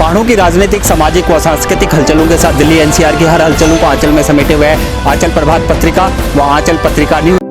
पहाड़ों की राजनीतिक, सामाजिक व सांस्कृतिक हलचलों के साथ दिल्ली एनसीआर की हर हलचलों को आंचल में समेटे हुए आंचल प्रभात पत्रिका व आंचल पत्रिका न्यूज।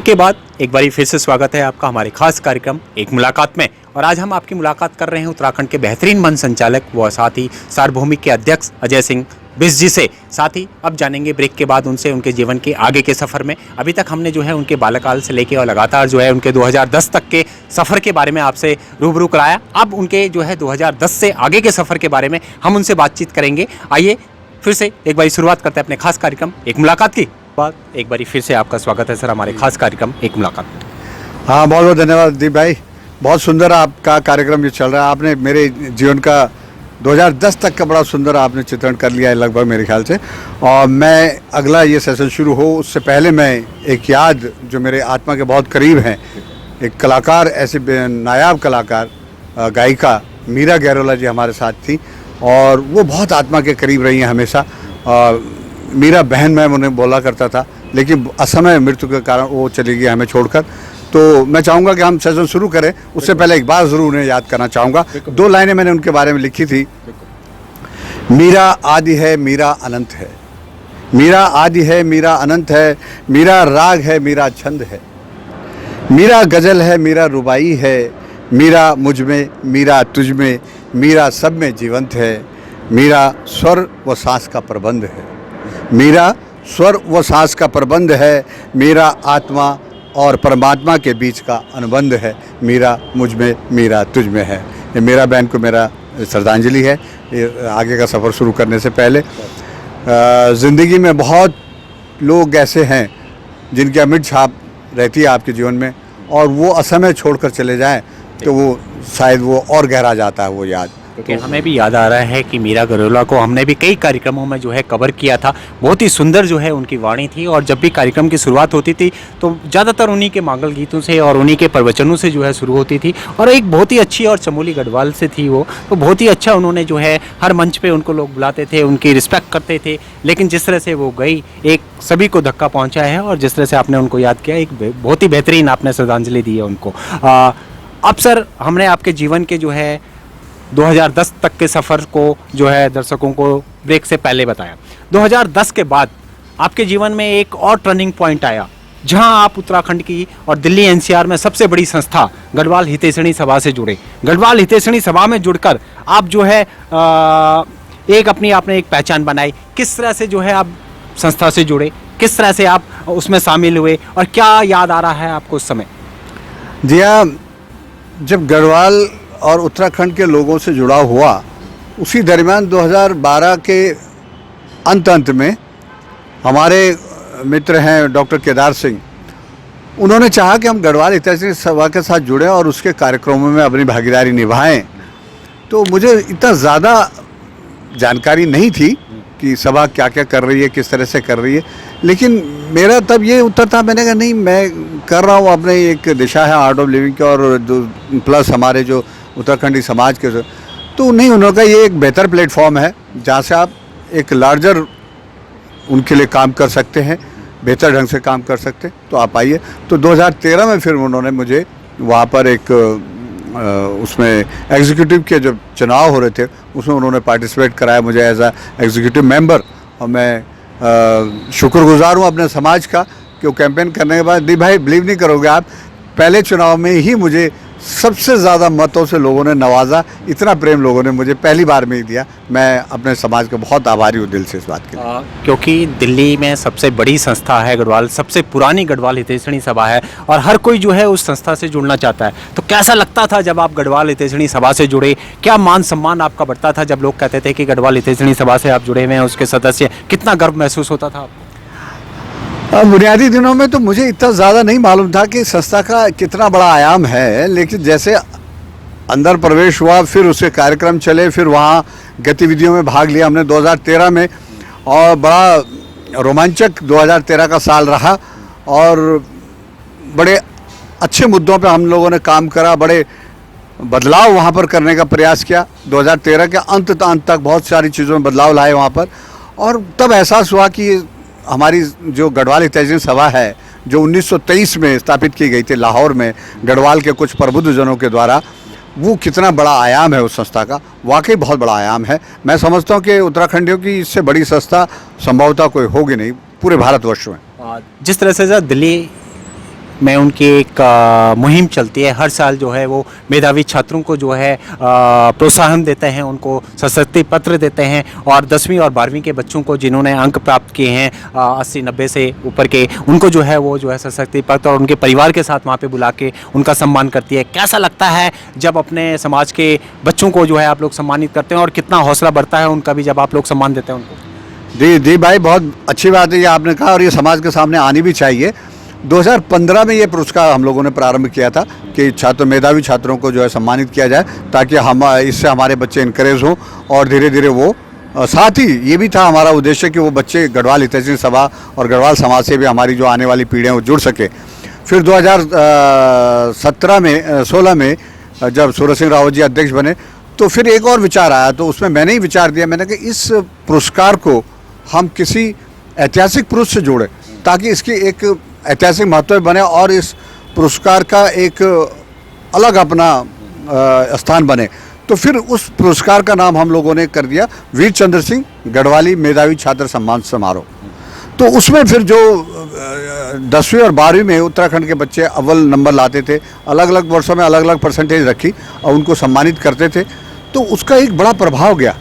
के बाद एक बारी फिर से स्वागत है आपका हमारे खास कार्यक्रम एक मुलाकात में। और आज हम आपकी मुलाकात कर रहे हैं उत्तराखंड के बेहतरीन वन संचालक व साथ ही सार्वभौमिक के अध्यक्ष अजय सिंह बिष्ट जी से। साथ ही अब जानेंगे ब्रेक के बाद उनसे उनके जीवन के आगे के सफ़र में। अभी तक हमने जो है उनके बाल्यकाल से लेके और लगातार जो है उनके 2010 तक के सफ़र के बारे में आपसे रूबरू कराया। अब उनके जो है 2010 से आगे के सफ़र के बारे में हम उनसे बातचीत करेंगे। आइए फिर से एक बारी शुरुआत करते हैं अपने खास कार्यक्रम एक मुलाकात की। एक बारी फिर से आपका स्वागत है सर हमारे खास कार्यक्रम एक मुलाकात में। हाँ, बहुत बहुत धन्यवाद दीप भाई। बहुत सुंदर आपका कार्यक्रम ये चल रहा है। आपने मेरे जीवन का 2010 तक का बड़ा सुंदर आपने चित्रण कर लिया है लगभग मेरे ख्याल से। और मैं अगला ये सेशन शुरू हो उससे पहले मैं एक याद जो मेरे आत्मा के बहुत करीब हैं, एक कलाकार, ऐसे नायाब कलाकार गायिका मीरा गैरोला जी हमारे साथ थी और वो बहुत आत्मा के करीब रही हैं हमेशा। मीरा बहन मैं उन्हें बोला करता था, लेकिन असमय मृत्यु के कारण वो चली गई हमें छोड़कर। तो मैं चाहूँगा कि हम सेशन शुरू करें, उससे पहले एक बार ज़रूर उन्हें याद करना चाहूँगा। 2 लाइनें मैंने उनके बारे में लिखी थी। मीरा आदि है, मीरा अनंत है। मीरा आदि है, मीरा अनंत है। मीरा राग है, मीरा छंद है। मीरा गज़ल है, मीरा रुबाई है। मीरा मुझ में, मीरा तुझ में, मीरा सब में जीवंत है। मीरा स्वर व सांस का प्रबंध है। मीरा स्वर व सांस का प्रबंध है। मीरा आत्मा और परमात्मा के बीच का अनुबंध है। मीरा मुझ में, मीरा तुझ में है। ये मीरा बहन को मेरा श्रद्धांजलि है ये आगे का सफ़र शुरू करने से पहले। ज़िंदगी में बहुत लोग ऐसे हैं जिनकी अमिट छाप रहती है आपके जीवन में, और वो असमय छोड़कर चले जाएं तो वो शायद वो और गहरा जाता है वो याद। क्योंकि हमें भी याद आ रहा है कि मीरा गैरोला को हमने भी कई कार्यक्रमों में जो है कवर किया था। बहुत ही सुंदर जो है उनकी वाणी थी और जब भी कार्यक्रम की शुरुआत होती थी तो ज़्यादातर उन्हीं के मंगल गीतों से और उन्हीं के प्रवचनों से जो है शुरू होती थी। और एक बहुत ही अच्छी और चमोली गढ़वाल से थी वो, तो बहुत ही अच्छा उन्होंने जो है हर मंच पर उनको लोग बुलाते थे, उनकी रिस्पेक्ट करते थे। लेकिन जिस तरह से वो गई एक सभी को धक्का पहुँचा है और जिस तरह से आपने उनको याद किया एक बहुत ही बेहतरीन आपने श्रद्धांजलि दी है उनको। अब सर हमने आपके जीवन के जो है 2010 तक के सफ़र को जो है दर्शकों को ब्रेक से पहले बताया। 2010 के बाद आपके जीवन में एक और टर्निंग पॉइंट आया जहां आप उत्तराखंड की और दिल्ली एनसीआर में सबसे बड़ी संस्था गढ़वाल हितैषणी सभा से जुड़े। गढ़वाल हितैषणी सभा में जुड़कर आप जो है एक अपनी आपने एक पहचान बनाई। किस तरह से जो है आप संस्था से जुड़े, किस तरह से आप उसमें शामिल हुए और क्या याद आ रहा है आपको उस समय? जी हाँ, जब गढ़वाल और उत्तराखंड के लोगों से जुड़ा हुआ उसी दरमियान 2012 के अंत में हमारे मित्र हैं डॉक्टर केदार सिंह, उन्होंने चाहा कि हम गढ़वाल हितैषणी सभा के साथ जुड़ें और उसके कार्यक्रमों में अपनी भागीदारी निभाएं। तो मुझे इतना ज़्यादा जानकारी नहीं थी कि सभा क्या क्या कर रही है, किस तरह से कर रही है, लेकिन मेरा तब ये उत्तर था, मैंने कहा नहीं, मैं कर रहा हूँ अपने एक दिशा है आर्ट ऑफ लिविंग की और प्लस हमारे जो उत्तराखंडी समाज के, तो नहीं, उन्होंने कहा ये एक बेहतर प्लेटफॉर्म है जहाँ से आप एक लार्जर उनके लिए काम कर सकते हैं, बेहतर ढंग से काम कर सकते हैं, तो आप आइए। तो 2013 में फिर उन्होंने मुझे वहाँ पर एक उसमें एग्जीक्यूटिव के जब चुनाव हो रहे थे उसमें उन्होंने पार्टिसिपेट कराया मुझे एज आ एग्जीक्यूटिव मेंबर। और मैं शुक्रगुजार हूँ अपने समाज का कि वो कैंपेन करने के बाद, दी भाई बिलीव नहीं करोगे आप, पहले चुनाव में ही मुझे सबसे ज़्यादा मतों से लोगों ने नवाजा। इतना प्रेम लोगों ने मुझे पहली बार में ही दिया। मैं अपने समाज का बहुत आभारी हूँ दिल से इस बात के लिए। क्योंकि दिल्ली में सबसे बड़ी संस्था है गढ़वाल, सबसे पुरानी गढ़वाल हितैषणी सभा है और हर कोई जो है उस संस्था से जुड़ना चाहता है। तो कैसा लगता था जब आप गढ़वाल हितैषणी सभा से जुड़े? क्या मान सम्मान आपका बढ़ता था जब लोग कहते थे कि गढ़वाल हितैषणी सभा से आप जुड़े हुए हैं, उसके सदस्य? कितना गर्व महसूस होता था आपको? बुनियादी दिनों में तो मुझे इतना ज़्यादा नहीं मालूम था कि संस्था का कितना बड़ा आयाम है, लेकिन जैसे अंदर प्रवेश हुआ, फिर उसके कार्यक्रम चले, फिर वहाँ गतिविधियों में भाग लिया हमने 2013 में, और बड़ा रोमांचक 2013 का साल रहा। और बड़े अच्छे मुद्दों पे हम लोगों ने काम करा, बड़े बदलाव वहाँ पर करने का प्रयास किया। 2013 के अंत तक बहुत सारी चीज़ों में बदलाव लाए वहाँ पर, और तब एहसास हुआ कि हमारी जो गढ़वाल हितैषी सभा है, जो 1923 में स्थापित की गई थी लाहौर में गढ़वाल के कुछ प्रबुद्धजनों के द्वारा, वो कितना बड़ा आयाम है उस संस्था का, वाकई बहुत बड़ा आयाम है। मैं समझता हूँ कि उत्तराखंडियों की इससे बड़ी संस्था संभवतः कोई होगी नहीं पूरे भारतवर्ष में। जिस तरह से सर दिल्ली में उनकी एक मुहिम चलती है, हर साल जो है वो मेधावी छात्रों को जो है प्रोत्साहन देते हैं, उनको सशक्ति पत्र देते हैं, और 10वीं और 12वीं के बच्चों को जिन्होंने अंक प्राप्त किए हैं 80-90 से ऊपर के, उनको जो है वो जो है सशक्ति पत्र और उनके परिवार के साथ वहाँ पे बुला के उनका सम्मान करती है। कैसा लगता है जब अपने समाज के बच्चों को जो है आप लोग सम्मानित करते हैं, और कितना हौसला बढ़ता है उनका भी जब आप लोग सम्मान देते हैं उनको? जी भाई, बहुत अच्छी बात है ये आपने कहा, और ये समाज के सामने आनी भी चाहिए। 2015 में ये पुरस्कार हम लोगों ने प्रारंभ किया था कि मेधावी छात्रों को जो है सम्मानित किया जाए, ताकि हम इससे हमारे बच्चे इनकरेज हों, और धीरे धीरे वो साथ ही ये भी था हमारा उद्देश्य कि वो बच्चे गढ़वाल हितैषी सभा और गढ़वाल समाज से भी हमारी जो आने वाली पीढ़ियाँ वो जुड़ सके। फिर 2016 में जब सूरज सिंह रावत जी अध्यक्ष बने, तो फिर एक और विचार आया, तो उसमें मैंने ही विचार दिया, मैंने कहा इस पुरस्कार को हम किसी ऐतिहासिक पुरुष से जोड़ें, ताकि इसकी एक ऐतिहासिक महत्व बने और इस पुरस्कार का एक अलग अपना स्थान बने। तो फिर उस पुरस्कार का नाम हम लोगों ने कर दिया वीर चंद्र सिंह गढ़वाली मेधावी छात्र सम्मान समारोह। तो उसमें फिर जो 10वीं और 12वीं में उत्तराखंड के बच्चे अव्वल नंबर लाते थे, अलग अलग वर्षों में अलग अलग परसेंटेज रखी और उनको सम्मानित करते थे, तो उसका एक बड़ा प्रभाव गया।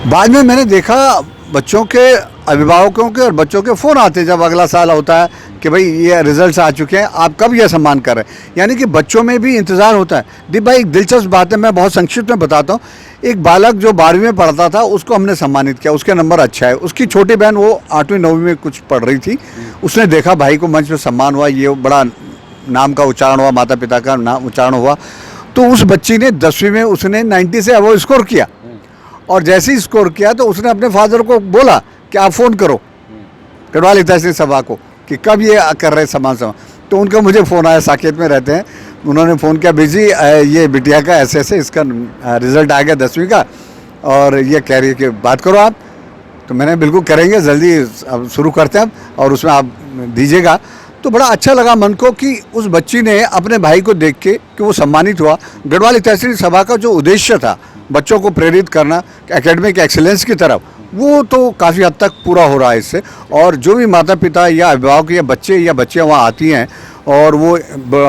बाद में मैंने देखा बच्चों के अभिभावकों के और बच्चों के फ़ोन आते जब अगला साल होता है कि भाई ये रिजल्ट्स आ चुके हैं, आप कब यह सम्मान कर रहे हैं, यानी कि बच्चों में भी इंतज़ार होता है। दीप भाई, एक दिलचस्प बात है, मैं बहुत संक्षिप्त में बताता हूँ। एक बालक जो 12वीं में पढ़ता था, उसको हमने सम्मानित किया, उसके नंबर अच्छा है। उसकी छोटी बहन वो 8वीं-9वीं में कुछ पढ़ रही थी, उसने देखा भाई को मंच पर सम्मान हुआ, ये बड़ा नाम का उच्चारण हुआ, माता पिता का नाम उच्चारण हुआ, तो उस बच्ची ने 10वीं में उसने 90 से अबव स्कोर किया, और जैसे ही स्कोर किया तो उसने अपने फादर को बोला कि आप फ़ोन करो गढ़वाल हितैषी सभा को कि कब ये कर रहे सम्मान समारोह। तो उनका मुझे फ़ोन आया, साकेत में रहते हैं, उन्होंने फ़ोन किया, बिजी ये बिटिया का ऐसे इसका रिज़ल्ट आ गया 10वीं का, और ये कह रही है कि बात करो आप। तो मैंने बिल्कुल करेंगे, जल्दी अब शुरू करते हैं और उसमें आप दीजिएगा। तो बड़ा अच्छा लगा मन को कि उस बच्ची ने अपने भाई को देख के कि वो सम्मानित हुआ। गढ़वाल हितैषी सभा का जो उद्देश्य था बच्चों को प्रेरित करना एकेडमिक एक्सीलेंस की तरफ, वो तो काफ़ी हद तक पूरा हो रहा है इससे। और जो भी माता पिता या अभिभावक या बच्चे या बच्चियाँ वहाँ आती हैं और वो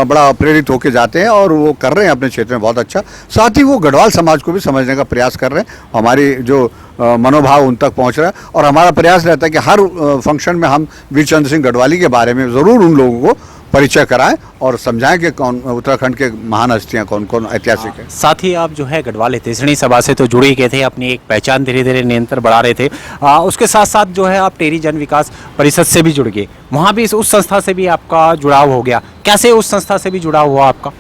बड़ा प्रेरित होके जाते हैं और वो कर रहे हैं अपने क्षेत्र में बहुत अच्छा। साथ ही वो गढ़वाल समाज को भी समझने का प्रयास कर रहे हैं, हमारी जो मनोभाव उन तक पहुंच रहा है। और हमारा प्रयास रहता है कि हर फंक्शन में हम वीर चंद्र सिंह गढ़वाली के बारे में ज़रूर उन लोगों को परिचय कराएं और समझाएं कि कौन उत्तराखंड के महान हस्तियाँ कौन कौन ऐतिहासिक है। साथ ही आप जो है गढ़वाल हितैषी सभा से तो जुड़े ही गए थे, अपनी एक पहचान धीरे धीरे निरंतर बढ़ा रहे थे। उसके साथ साथ जो है आप टेरी जन विकास परिषद से भी जुड़ गए, वहाँ भी उस संस्था से भी आपका जुड़ाव हो गया। कैसे उस संस्था से भी जुड़ाव हुआ आपका?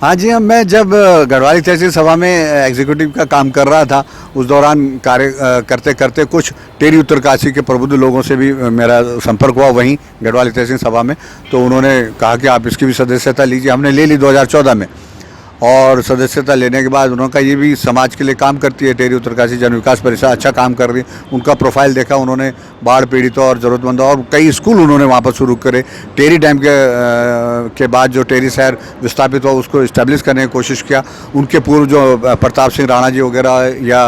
हाँ जी, मैं जब गढ़वाल हितैषी सभा में एग्जीक्यूटिव का काम कर रहा था, उस दौरान कार्य करते करते कुछ टेरी उत्तरकाशी के प्रबुद्ध लोगों से भी मेरा संपर्क हुआ वहीं गढ़वाल हितैषी सभा में। तो उन्होंने कहा कि आप इसकी भी सदस्यता लीजिए। हमने ले ली 2014 में, और सदस्यता लेने के बाद उन्होंने कहा ये भी समाज के लिए काम करती है, टेरी उत्तरकाशी जन विकास परिषद अच्छा काम कर रही है। उनका प्रोफाइल देखा उन्होंने, बाढ़ पीड़ितों और ज़रूरतमंदों, और कई स्कूल उन्होंने वहाँ पर शुरू करे। टेरी डैम के बाद जो टेरी शहर विस्थापित हुआ उसको इस्टेब्लिश करने की कोशिश किया। उनके पूर्व जो प्रताप सिंह राणा जी वगैरह या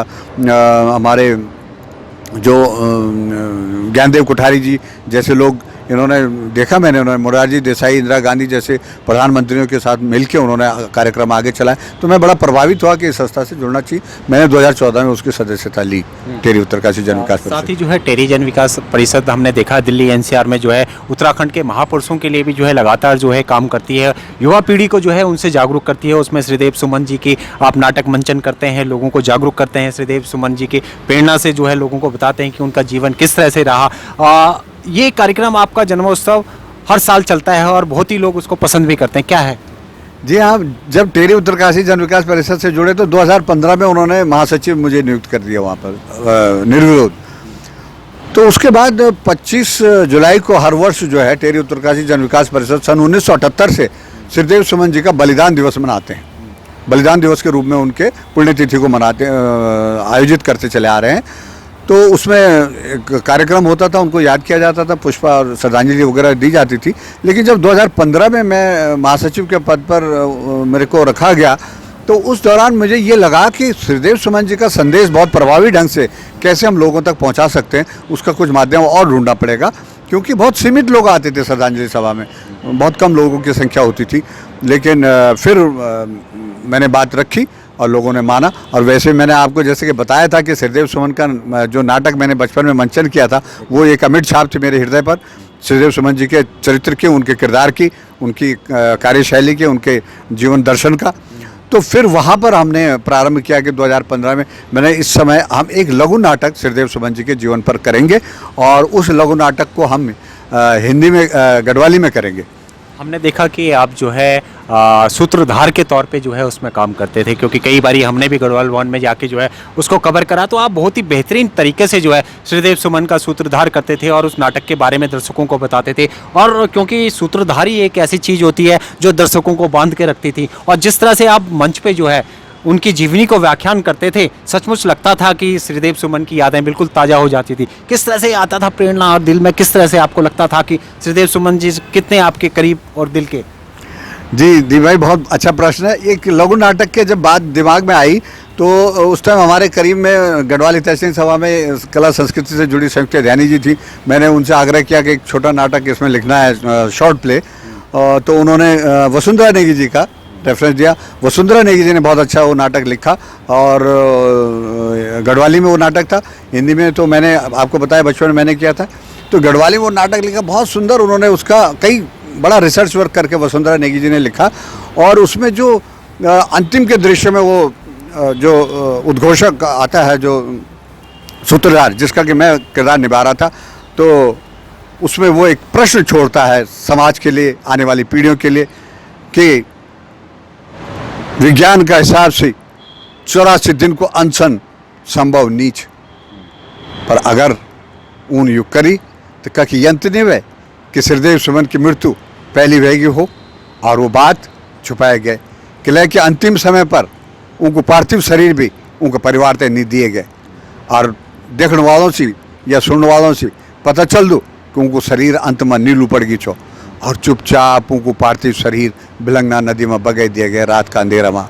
हमारे जो ज्ञानदेव कोठारी जी जैसे लोग, इन्होंने देखा मैंने, उन्होंने मोरारजी देसाई, इंदिरा गांधी जैसे प्रधानमंत्रियों के साथ मिलकर उन्होंने कार्यक्रम आगे चलाए। तो मैं बड़ा प्रभावित हुआ कि इस संस्था से जुड़ना चाहिए। मैंने 2014 में उसकी सदस्यता ली, टेरी उत्तरकाशी जन विकास परिषद। साथ ही जो है टेरी जन विकास परिषद हमने देखा दिल्ली NCR में जो है उत्तराखंड के महापुरुषों के लिए भी जो है लगातार जो है काम करती है, युवा पीढ़ी को जो है उनसे जागरूक करती है। उसमें श्रीदेव सुमन जी की आप नाटक मंचन करते हैं, लोगों को जागरूक करते हैं। श्रीदेव सुमन जी की प्रेरणा से जो है लोगों को बताते हैं कि उनका जीवन किस तरह से रहा। ये कार्यक्रम आपका जन्मोत्सव हर साल चलता है और बहुत ही लोग उसको पसंद भी करते हैं, क्या है? जी हाँ, जब टेरी उत्तरकाशी जन विकास परिषद से जुड़े तो 2015 में उन्होंने महासचिव मुझे नियुक्त कर दिया वहाँ पर निर्विरोध। तो उसके बाद 25 जुलाई को हर वर्ष जो है टेहरी उत्तरकाशी जन विकास परिषद सन 1978 से श्रीदेव सुमन जी का बलिदान दिवस मनाते हैं। बलिदान दिवस के रूप में उनके पुण्यतिथि को आयोजित करते चले आ रहे हैं। तो उसमें एक कार्यक्रम होता था, उनको याद किया जाता था, पुष्पा और श्रद्धांजलि वगैरह दी जाती थी। लेकिन जब 2015 में मैं महासचिव के पद पर मेरे को रखा गया, तो उस दौरान मुझे ये लगा कि श्रीदेव सुमन जी का संदेश बहुत प्रभावी ढंग से कैसे हम लोगों तक पहुंचा सकते हैं, उसका कुछ माध्यम और ढूंढना पड़ेगा। क्योंकि बहुत सीमित लोग आते थे श्रद्धांजलि सभा में, बहुत कम लोगों की संख्या होती थी। लेकिन फिर मैंने बात रखी और लोगों ने माना। और वैसे मैंने आपको जैसे कि बताया था कि श्रीदेव सुमन का जो नाटक मैंने बचपन में मंचन किया था, वो एक अमिट छाप थी मेरे हृदय पर, श्रीदेव सुमन जी के चरित्र की, उनके किरदार की, उनकी कार्यशैली के, उनके जीवन दर्शन का। तो फिर वहाँ पर हमने प्रारंभ किया कि 2015 में मैंने इस समय हम एक लघु नाटक श्रीदेव सुमन जी के जीवन पर करेंगे और उस लघु नाटक को हम हिंदी में गढ़वाली में करेंगे। हमने देखा कि आप जो है सूत्रधार के तौर पे जो है उसमें काम करते थे, क्योंकि कई बारी हमने भी गढ़वाल भवन में जाके जो है उसको कवर करा। तो आप बहुत ही बेहतरीन तरीके से जो है श्रीदेव सुमन का सूत्रधार करते थे और उस नाटक के बारे में दर्शकों को बताते थे। और क्योंकि सूत्रधारी एक ऐसी चीज़ होती है जो दर्शकों को बांध के रखती थी, और जिस तरह से आप मंच पे जो है उनकी जीवनी को व्याख्यान करते थे, सचमुच लगता था कि श्रीदेव सुमन की यादें बिल्कुल ताज़ा हो जाती थी। किस तरह से आता था प्रेरणा और दिल में, किस तरह से आपको लगता था कि श्रीदेव सुमन जी कितने आपके करीब और दिल के? जी दी भाई, बहुत अच्छा प्रश्न है। एक लघु नाटक के जब बात दिमाग में आई तो उस टाइम हमारे करीब में गढ़वाली तहसील सभा में कला संस्कृति से जुड़ी संयुक्त ध्यानी जी थी। मैंने उनसे आग्रह किया कि एक छोटा नाटक इसमें लिखना है, शॉर्ट प्ले। तो उन्होंने वसुंधरा नेगी जी का रेफरेंस दिया। वसुंधरा नेगी जी ने बहुत अच्छा वो नाटक लिखा और गढ़वाली में वो नाटक था। हिंदी में तो मैंने आपको बताया बचपन में मैंने किया था। तो गढ़वाली में वो नाटक लिखा, बहुत सुंदर। उन्होंने उसका कई बड़ा रिसर्च वर्क करके वसुंधरा नेगी जी ने लिखा। और उसमें जो अंतिम के दृश्य में वो जो उद्घोषक आता है, जो सूत्रधार, जिसका कि मैं किरदार निभा रहा था, तो उसमें वो एक प्रश्न छोड़ता है समाज के लिए, आने वाली पीढ़ियों के लिए, कि विज्ञान का हिसाब से 84 दिन को अनशन संभव नीच, पर अगर ऊन युग करी तो ककी यंत्र नहीं वे कि श्रीदेव सुमन की मृत्यु पहली वेगी हो और वो बात छुपाए गए। किले के अंतिम समय पर उनको पार्थिव शरीर भी उनके परिवार तक नहीं दिए गए। और देखने वालों से या सुनने वालों से पता चल दो कि उनको शरीर अंत में नीलू पड़ गई छो और चुपचाप उनको पार्थिव शरीर बिलंगना नदी में बगे दिए गए रात का अंधेरा में।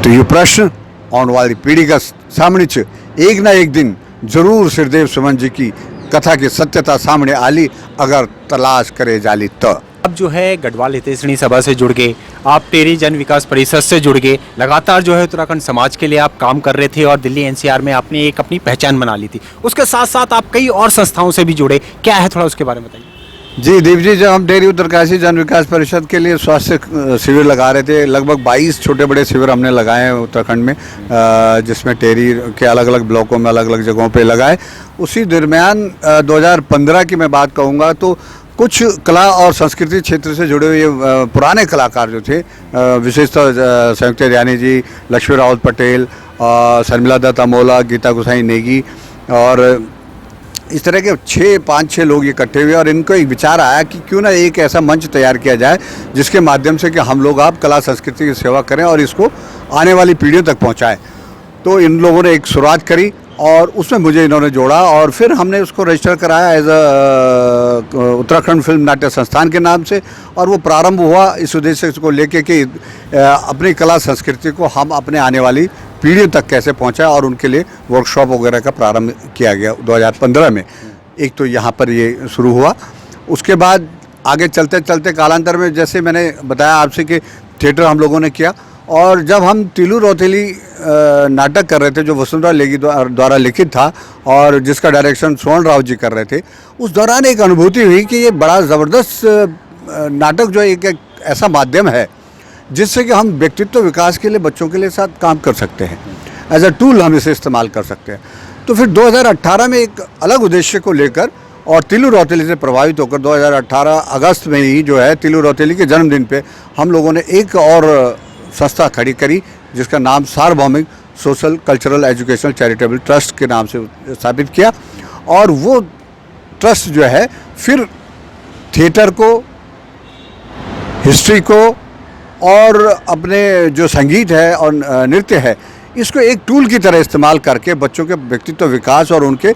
तो ये प्रश्न आने वाली पीढ़ी का सामने च एक ना एक दिन जरूर श्रीदेव सुमन जी की कथा की सत्यता सामने आली, अगर तलाश करे जाली तो। अब जो है गढ़वाल हितैषणी सभा से जुड़ गए, आप टेहरी जन विकास परिषद से जुड़ गए, लगातार जो है उत्तराखंड समाज के लिए आप काम कर रहे थे और दिल्ली एनसीआर में आपने एक अपनी पहचान बना ली थी। उसके साथ साथ आप कई और संस्थाओं से भी जुड़े, क्या है थोड़ा उसके बारे में बताइए। जी दीप जी, जब हम टेहरी उत्तरकाशी जन विकास परिषद के लिए स्वास्थ्य शिविर लगा रहे थे, लगभग 22 छोटे बड़े शिविर हमने लगाए हैं उत्तराखंड में, जिसमें टेहरी के अलग अलग ब्लॉकों में अलग अलग जगहों पे लगाए। उसी दरमियान 2015 की मैं बात कहूँगा तो कुछ कला और संस्कृति क्षेत्र से जुड़े हुए पुराने कलाकार जो थे, विशेषतः संयुक्त ध्यानी जी, लक्ष्मी रावत पटेल, शर्मिला दत्त अमोला, गीता गुसाई नेगी और इस तरह के 5-6 लोग इकट्ठे हुए और इनको एक विचार आया कि क्यों ना एक ऐसा मंच तैयार किया जाए जिसके माध्यम से कि हम लोग आप कला संस्कृति की सेवा करें और इसको आने वाली पीढ़ियों तक पहुंचाएं। तो इन लोगों ने एक शुरुआत करी और उसमें मुझे इन्होंने जोड़ा और फिर हमने उसको रजिस्टर कराया एज उत्तराखंड फिल्म नाट्य संस्थान के नाम से। और वो प्रारंभ हुआ इस उद्देश्य को लेके कि अपनी कला संस्कृति को हम अपने आने वाली पीढ़ियों तक कैसे पहुंचाएं और उनके लिए वर्कशॉप वगैरह का प्रारंभ किया गया 2015 में। एक तो यहाँ पर ये शुरू हुआ। उसके बाद आगे चलते चलते कालांतर में, जैसे मैंने बताया आपसे कि थिएटर हम लोगों ने किया, और जब हम तिलू रौतेली नाटक कर रहे थे जो वसुंधरा नेगी द्वारा लिखित था और जिसका डायरेक्शन स्वर्ण राव जी कर रहे थे, उस दौरान एक अनुभूति हुई कि ये बड़ा ज़बरदस्त नाटक जो एक ऐसा माध्यम है जिससे कि हम व्यक्तित्व विकास के लिए बच्चों के लिए साथ काम कर सकते हैं, एज अ टूल हम इसे इस्तेमाल कर सकते हैं। तो फिर 2018 में एक अलग उद्देश्य को लेकर और तिलू रौतेली से प्रभावित होकर 2018 अगस्त में ही जो है तिलू रौतेली के जन्मदिन पे हम लोगों ने एक और संस्था खड़ी करी जिसका नाम सार्वभौमिक social cultural educational charitable trust के नाम से स्थापित किया। और वो ट्रस्ट जो है फिर थिएटर को, हिस्ट्री को और अपने जो संगीत है और नृत्य है, इसको एक टूल की तरह इस्तेमाल करके बच्चों के व्यक्तित्व विकास और उनके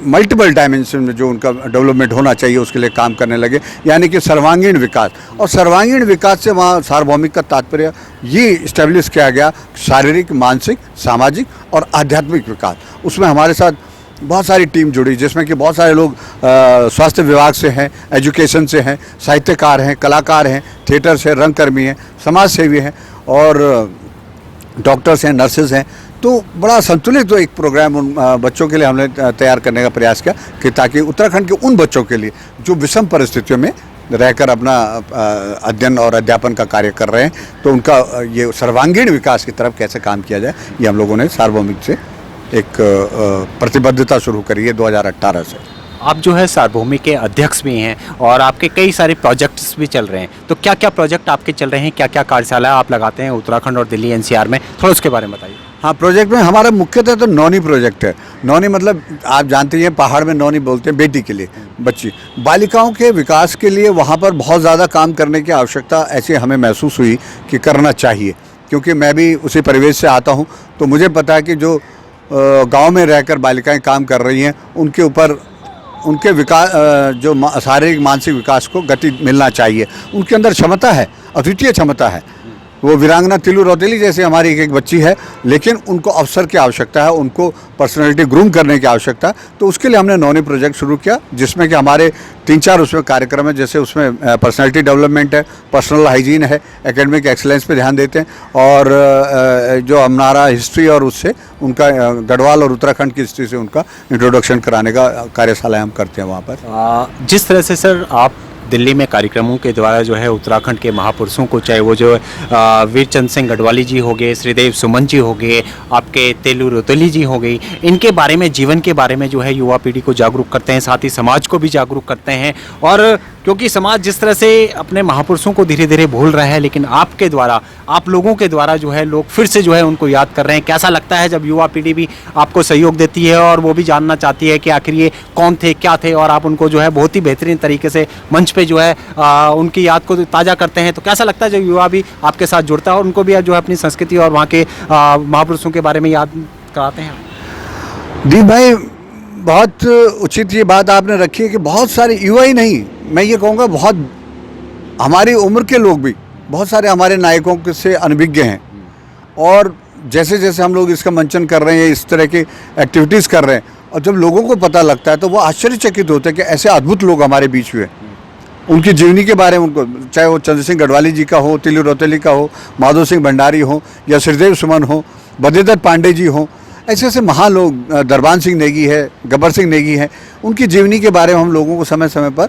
मल्टीपल डायमेंशन में जो उनका डेवलपमेंट होना चाहिए उसके लिए काम करने लगे, यानी कि सर्वांगीण विकास। और सर्वांगीण विकास से वहाँ सार्वभौमिक का तात्पर्य ये इस्टेब्लिश किया गया, शारीरिक, मानसिक, सामाजिक और आध्यात्मिक विकास। उसमें हमारे साथ बहुत सारी टीम जुड़ी, जिसमें कि बहुत सारे लोग स्वास्थ्य विभाग से हैं, एजुकेशन से हैं, साहित्यकार हैं, कलाकार हैं, थिएटर से, रंगकर्मी हैं, समाज सेवी हैं और डॉक्टर्स हैं, नर्सेज हैं। तो बड़ा संतुलित तो एक प्रोग्राम उन बच्चों के लिए हमने तैयार करने का प्रयास किया कि ताकि उत्तराखंड के उन बच्चों के लिए जो विषम परिस्थितियों में रहकर अपना अध्ययन और अध्यापन का कार्य कर रहे हैं, तो उनका ये सर्वांगीण विकास की तरफ कैसे काम किया जाए, ये हम लोगों ने सार्वभौमिक से एक प्रतिबद्धता शुरू करी है 2018 से। आप जो है सार्वभौमिक के अध्यक्ष भी हैं और आपके कई सारे प्रोजेक्ट्स भी चल रहे हैं, तो क्या क्या प्रोजेक्ट आपके चल रहे हैं, क्या क्या कार्यशाला आप लगाते हैं उत्तराखंड और दिल्ली एनसीआर में, थोड़ा उसके बारे में बताइए। हाँ, प्रोजेक्ट में हमारा मुख्यतः तो नौनी प्रोजेक्ट है। नौनी मतलब आप जानते हैं पहाड़ में नौनी बोलते हैं बेटी के लिए, बच्ची, बालिकाओं के विकास के लिए वहाँ पर बहुत ज़्यादा काम करने की आवश्यकता ऐसे हमें महसूस हुई कि करना चाहिए, क्योंकि मैं भी उसी परिवेश से आता हूँ। तो मुझे पता है कि जो गांव में रहकर बालिकाएं काम कर रही हैं, उनके ऊपर उनके विकास, जो शारीरिक मानसिक विकास को गति मिलना चाहिए। उनके अंदर क्षमता है, अद्वितीय क्षमता है। वो वीरांगना तिलू रौतेली जैसे हमारी एक बच्ची है, लेकिन उनको अवसर की आवश्यकता है, उनको पर्सनालिटी ग्रूम करने की आवश्यकता है। तो उसके लिए हमने नौनी प्रोजेक्ट शुरू किया, जिसमें कि हमारे 3-4 उसमें कार्यक्रम है। जैसे उसमें पर्सनालिटी डेवलपमेंट है, पर्सनल हाइजीन है, एकेडमिक एक्सेलेंस पे ध्यान देते हैं, और जो हमारा हिस्ट्री और उससे उनका गढ़वाल और उत्तराखंड की हिस्ट्री से उनका इंट्रोडक्शन कराने का कार्यशाला हम करते हैं वहाँ पर। जिस तरह से सर आप दिल्ली में कार्यक्रमों के द्वारा जो है उत्तराखंड के महापुरुषों को, चाहे वो जो वीर चंद सिंह गढ़वाली जी हो गए, श्रीदेव सुमन जी हो गए, आपके तेलू रोतली जी हो गई, इनके बारे में, जीवन के बारे में जो है युवा पीढ़ी को जागरूक करते हैं, साथ ही समाज को भी जागरूक करते हैं। और क्योंकि समाज जिस तरह से अपने महापुरुषों को धीरे धीरे भूल रहा है, लेकिन आपके द्वारा, आप लोगों के द्वारा जो है लोग फिर से जो है उनको याद कर रहे हैं। कैसा लगता है जब युवा पीढ़ी भी आपको सहयोग देती है और वो भी जानना चाहती है कि आखिर ये कौन थे, क्या थे, और आप उनको जो है बहुत ही बेहतरीन तरीके से मंच पे जो है उनकी याद को ताज़ा करते हैं। तो कैसा लगता है जब युवा भी आपके साथ जुड़ता है और उनको भी जो है अपनी संस्कृति और वहाँ के महापुरुषों के बारे में याद कराते हैं? दीप भाई, बहुत उचित ये बात आपने रखी है कि बहुत सारे युवा ही नहीं, मैं ये कहूँगा बहुत हमारी उम्र के लोग भी, बहुत सारे हमारे नायकों से अनभिज्ञ हैं। और जैसे जैसे हम लोग इसका मंचन कर रहे हैं, इस तरह की एक्टिविटीज़ कर रहे हैं, और जब लोगों को पता लगता है तो वो आश्चर्यचकित होते हैं कि ऐसे अद्भुत लोग हमारे बीच हुए। उनकी जीवनी के बारे में उनको, चाहे वो चंद्र सिंह गढ़वाली जी का हो, तिलू रौतेली का हो, माधो सिंह भंडारी हो, या श्रीदेव सुमन हो, बद्रीदत्त पांडे जी हो, ऐसे ऐसे महान लोग, दरबान सिंह नेगी है, गब्बर सिंह नेगी है, उनकी जीवनी के बारे में हम लोगों को समय समय पर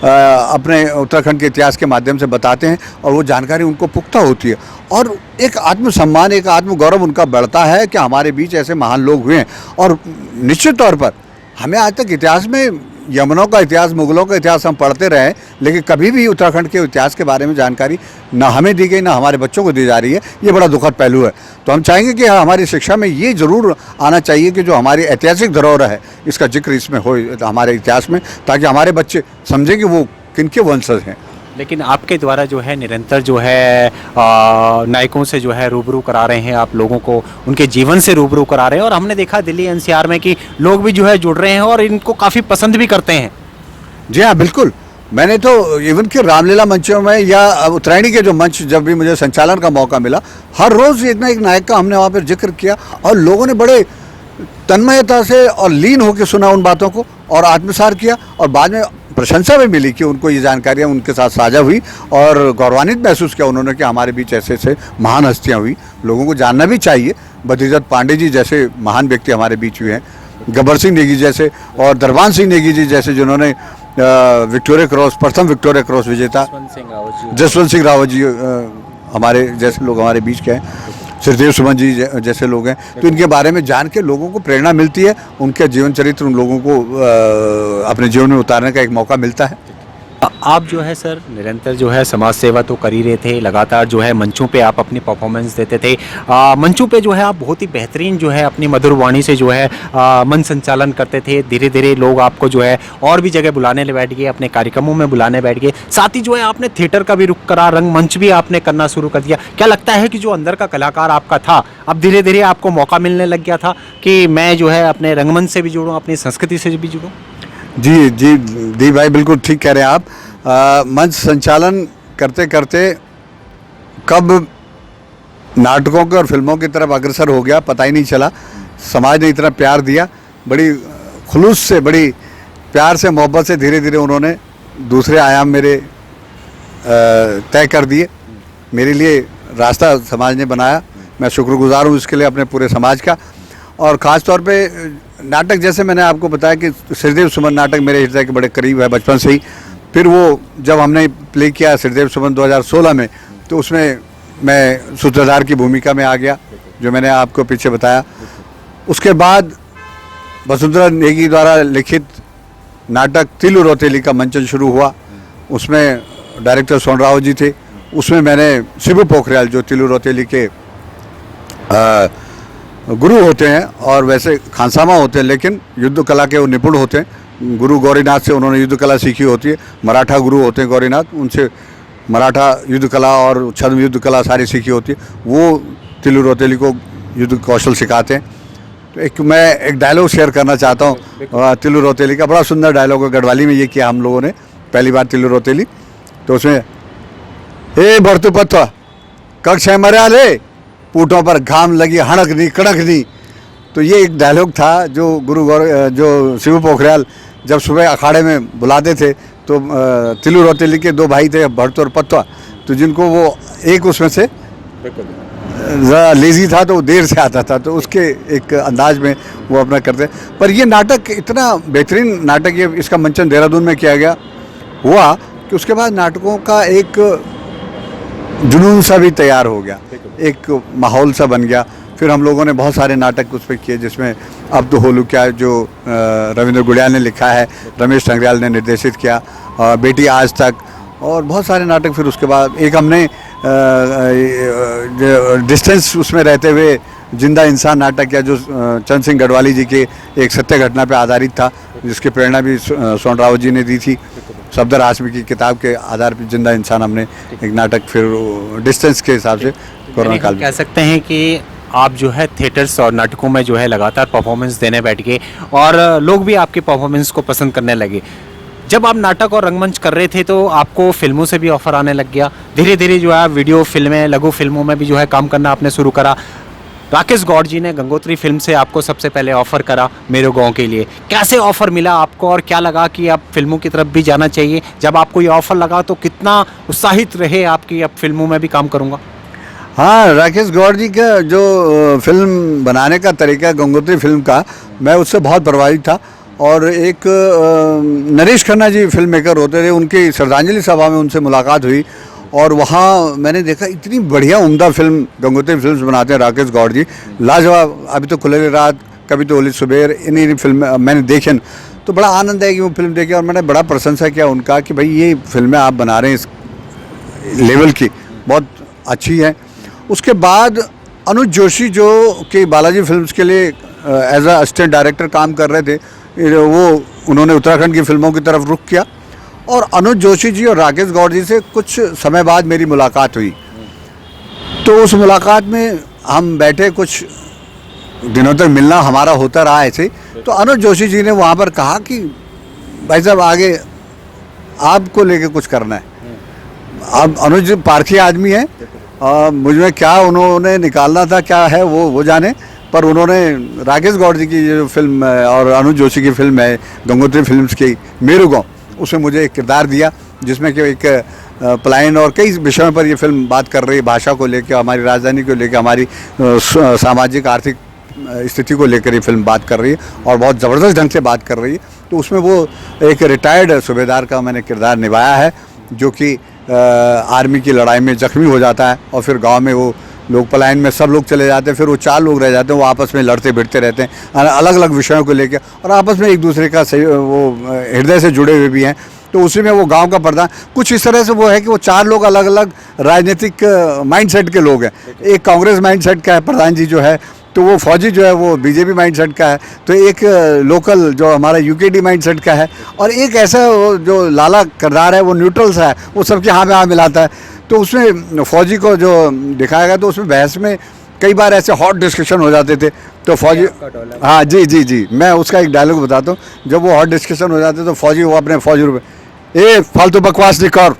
अपने उत्तराखंड के इतिहास के माध्यम से बताते हैं, और वो जानकारी उनको पुख्ता होती है, और एक आत्मसम्मान, एक आत्मगौरव उनका बढ़ता है कि हमारे बीच ऐसे महान लोग हुए हैं। और निश्चित तौर पर हमें आज तक इतिहास में यमनों का इतिहास, मुगलों का इतिहास हम पढ़ते रहे, लेकिन कभी भी उत्तराखंड के इतिहास के बारे में जानकारी ना हमें दी गई, ना हमारे बच्चों को दी जा रही है। ये बड़ा दुखद पहलू है। तो हम चाहेंगे कि हमारी शिक्षा में ये ज़रूर आना चाहिए कि जो हमारी ऐतिहासिक धरोहर है, इसका जिक्र इसमें हो, हमारे इतिहास में, ताकि हमारे बच्चे समझें कि वो किनके वंशज हैं। लेकिन आपके द्वारा जो है निरंतर जो है नायकों से जो है रूबरू करा रहे हैं, आप लोगों को उनके जीवन से रूबरू करा रहे हैं, और हमने देखा दिल्ली एनसीआर में कि लोग भी जो है जुड़ रहे हैं और इनको काफ़ी पसंद भी करते हैं। जी हाँ, बिल्कुल। मैंने तो इवन कि रामलीला मंचों में या उत्तरायणी के जो मंच, जब भी मुझे संचालन का मौका मिला, हर रोज़ एक ना एक नायक का हमने वहाँ पर जिक्र किया, और लोगों ने बड़े तन्मयता से और लीन होकर सुना उन बातों को और आत्मसात किया, और बाद में प्रशंसा भी मिली कि उनको ये जानकारियाँ उनके साथ साझा हुई, और गौरवान्वित महसूस किया उन्होंने कि हमारे बीच ऐसे ऐसे महान हस्तियाँ हुई। लोगों को जानना भी चाहिए। बद्रीदत्त पांडे जी जैसे महान व्यक्ति हमारे बीच हुए हैं, गब्बर सिंह नेगी जैसे, और दरबान सिंह नेगी जी जैसे, जिन्होंने विक्टोरिया क्रॉस, प्रथम विक्टोरिया क्रॉस विजेता जसवंत सिंह रावत जी, हमारे जैसे लोग हमारे बीच के हैं, श्रीदेव सुमन जी जैसे लोग हैं। तो इनके बारे में जान के लोगों को प्रेरणा मिलती है, उनके जीवन चरित्र उन लोगों को अपने जीवन में उतारने का एक मौका मिलता है। आप जो है सर निरंतर जो है समाज सेवा तो कर ही रहे थे, लगातार जो है मंचों पे आप अपनी परफॉर्मेंस देते थे। मंचों पे जो है आप बहुत ही बेहतरीन जो है अपनी मधुर वाणी से जो है मन संचालन करते थे। धीरे धीरे लोग आपको जो है और भी जगह बुलाने बैठ गए, अपने कार्यक्रमों में बुलाने बैठ गए। साथ ही जो है आपने थिएटर का भी रुख करा, रंगमंच भी आपने करना शुरू कर दिया। क्या लगता है कि जो अंदर का कलाकार आपका था, अब धीरे धीरे आपको मौका मिलने लग गया था कि मैं जो है अपने रंगमंच से भी जुड़ूँ, अपनी संस्कृति से भी जुड़ूँ? जी जी दी भाई, बिल्कुल ठीक कह रहे हैं आप। मंच संचालन करते करते कब नाटकों के और फिल्मों की तरफ अग्रसर हो गया पता ही नहीं चला। समाज ने इतना प्यार दिया, बड़ी खुलूस से, बड़ी प्यार से, मोहब्बत से धीरे धीरे उन्होंने दूसरे आयाम मेरे तय कर दिए। मेरे लिए रास्ता समाज ने बनाया। मैं शुक्रगुजार हूँ इसके लिए अपने पूरे समाज का। और ख़ास तौर पे नाटक, जैसे मैंने आपको बताया कि श्रीदेव सुमन नाटक मेरे हृदय के बड़े करीब है बचपन से ही। फिर वो जब हमने प्ले किया श्रीदेव सुमन 2016 में, तो उसमें मैं सूत्रधार की भूमिका में आ गया, जो मैंने आपको पीछे बताया। उसके बाद वसुंधरा नेगी द्वारा लिखित नाटक तिलु रोतेली का मंचन शुरू हुआ। उसमें डायरेक्टर सोनराव जी थे। उसमें मैंने शिबू पोखरियाल, जो तिलु रोतेली के गुरु होते हैं और वैसे खानसामा होते हैं, लेकिन युद्ध कला के वो निपुण होते हैं। गुरु गौरीनाथ से उन्होंने युद्ध कला सीखी होती है। मराठा गुरु होते हैं गौरीनाथ, उनसे मराठा युद्ध कला और छद्म युद्ध कला सारी सीखी होती है। वो तिलु रोतेली को युद्ध कौशल सिखाते हैं। तो मैं एक डायलॉग शेयर करना चाहता हूँ तिलु रोतेली का। बड़ा सुंदर डायलॉग है, गढ़वाली में ये किया हम लोगों ने पहली बार तिलु रोतेली। तो उसमें हे भरतु पत्वा कक्ष है मर्या ले, पूठों पर घाम लगी हड़क दी कड़क दी। तो ये एक डायलॉग था जो जो शिबू पोखरियाल जब सुबह अखाड़े में बुलाते थे, तो तिलु रोतेली के दो भाई थे, भरत और पत्वा, तो जिनको वो एक उसमें से ज़रा लेज़ी था तो वो देर से आता था, तो उसके एक अंदाज में वो अपना करते। पर ये नाटक इतना बेहतरीन नाटक, ये इसका मंचन देहरादून में किया गया हुआ कि उसके बाद नाटकों का एक जुनून सा भी तैयार हो गया, एक माहौल सा बन गया। फिर हम लोगों ने बहुत सारे नाटक उस पर किए, जिसमें अब तो होलू क्या, जो रविंद्र गुड़ियाल ने लिखा है, रमेश टंगरियाल ने निर्देशित किया, बेटी आज तक, और बहुत सारे नाटक। फिर उसके बाद एक हमने डिस्टेंस उसमें रहते हुए जिंदा इंसान नाटक किया, जो चंद सिंह गढ़वाली जी के एक सत्य घटना पर आधारित था, जिसकी प्रेरणा भी सोनराव जी ने दी थी। सफदर हाशमी की किताब के आधार पर जिंदा इंसान हमने एक नाटक फिर डिस्टेंस के हिसाब से कोरोना काल में। कह सकते हैं कि आप जो है थिएटर्स और नाटकों में जो है लगातार परफॉर्मेंस देने बैठ गए और लोग भी आपके परफॉर्मेंस को पसंद करने लगे। जब आप नाटक और रंगमंच कर रहे थे तो आपको फिल्मों से भी ऑफर आने लग गया। धीरे धीरे जो है वीडियो फिल्में, लघु फिल्मों में भी जो है काम करना आपने शुरू करा। राकेश गौड़ जी ने गंगोत्री फिल्म से आपको सबसे पहले ऑफ़र करा मेरे गांव के लिए। कैसे ऑफ़र मिला आपको और क्या लगा कि अब फिल्मों की तरफ भी जाना चाहिए? जब आपको ये ऑफ़र लगा तो कितना उत्साहित रहे आपकी, अब फिल्मों में भी काम करूँगा? हाँ, राकेश गौड़ जी का जो फिल्म बनाने का तरीका गंगोत्री फिल्म का, मैं उससे बहुत प्रभावित था। और एक नरेश खन्ना जी फिल्म मेकर होते थे, उनकी श्रद्धांजलि सभा में उनसे मुलाकात हुई और वहाँ मैंने देखा इतनी बढ़िया उम्दा फिल्म गंगोत्री फिल्म बनाते हैं राकेश गौड़ जी, लाजवाब। अभी तो खुले रात, कभी तो ओली सुबेर, इन्हीं फिल्म मैंने देखी, तो बड़ा आनंद है कि वो फिल्म देखी। और मैंने बड़ा प्रशंसा किया उनका कि भाई ये फिल्में आप बना रहे हैं इस लेवल की, बहुत अच्छी है। उसके बाद अनुज जोशी जो कि बालाजी फिल्म्स के लिए एज अ असिस्टेंट डायरेक्टर काम कर रहे थे, वो उन्होंने उत्तराखंड की फिल्मों की तरफ रुख किया। और अनुज जोशी जी और राकेश गौड़ जी से कुछ समय बाद मेरी मुलाकात हुई। तो उस मुलाकात में हम बैठे, कुछ दिनों तक मिलना हमारा होता रहा ऐसे। तो अनुज जोशी जी ने वहाँ पर कहा कि भाई साहब आगे आपको लेके कुछ करना है। अब अनुज पारखी आदमी है, मुझ में क्या उन्होंने निकालना था, क्या है वो जाने। पर उन्होंने राकेश गौड़ जी की जो फिल्म और अनुज जोशी की फिल्म है गंगोत्री फिल्म्स की मेरू गाँव, उसमें मुझे एक किरदार दिया, जिसमें कि एक पलायन और कई विषयों पर ये फिल्म बात कर रही है। भाषा को लेकर, हमारी राजधानी को लेकर, हमारी सामाजिक आर्थिक स्थिति को लेकर ये फिल्म बात कर रही है और बहुत ज़बरदस्त ढंग से बात कर रही है। तो उसमें वो एक रिटायर्ड सूबेदार का मैंने किरदार निभाया है, जो कि आर्मी की लड़ाई में जख्मी हो जाता है और फिर गांव में वो लोग पलायन में सब लोग चले जाते हैं, फिर वो 4 लोग रह जाते हैं। वो आपस में लड़ते भिड़ते रहते हैं अलग अलग विषयों को लेकर, और आपस में एक दूसरे का सही वो हृदय से जुड़े हुए भी हैं। तो उसी में वो गांव का प्रधान, कुछ इस तरह से वो है कि वो 4 लोग अलग अलग राजनीतिक माइंडसेट के लोग हैं। एक कांग्रेस माइंडसेट का है प्रधान जी जो है, तो वो फौजी जो है वो बीजेपी माइंडसेट का है, तो एक लोकल जो हमारा यूकेडी माइंडसेट का है, और एक ऐसा जो लाला किरदार है वो न्यूट्रल सा है, वो सबके हाँ में हाँ मिलाता है। तो उसमें फौजी को जो दिखाया गया तो उसमें बहस में कई बार ऐसे हॉट डिस्कशन हो जाते थे। तो फौजी, हाँ जी जी जी, मैं उसका एक डायलॉग बताता हूँ। जब वो हॉट डिस्कशन हो जाते तो फौजी वो अपने फौजी ए फालतू बकवास नहीं कर,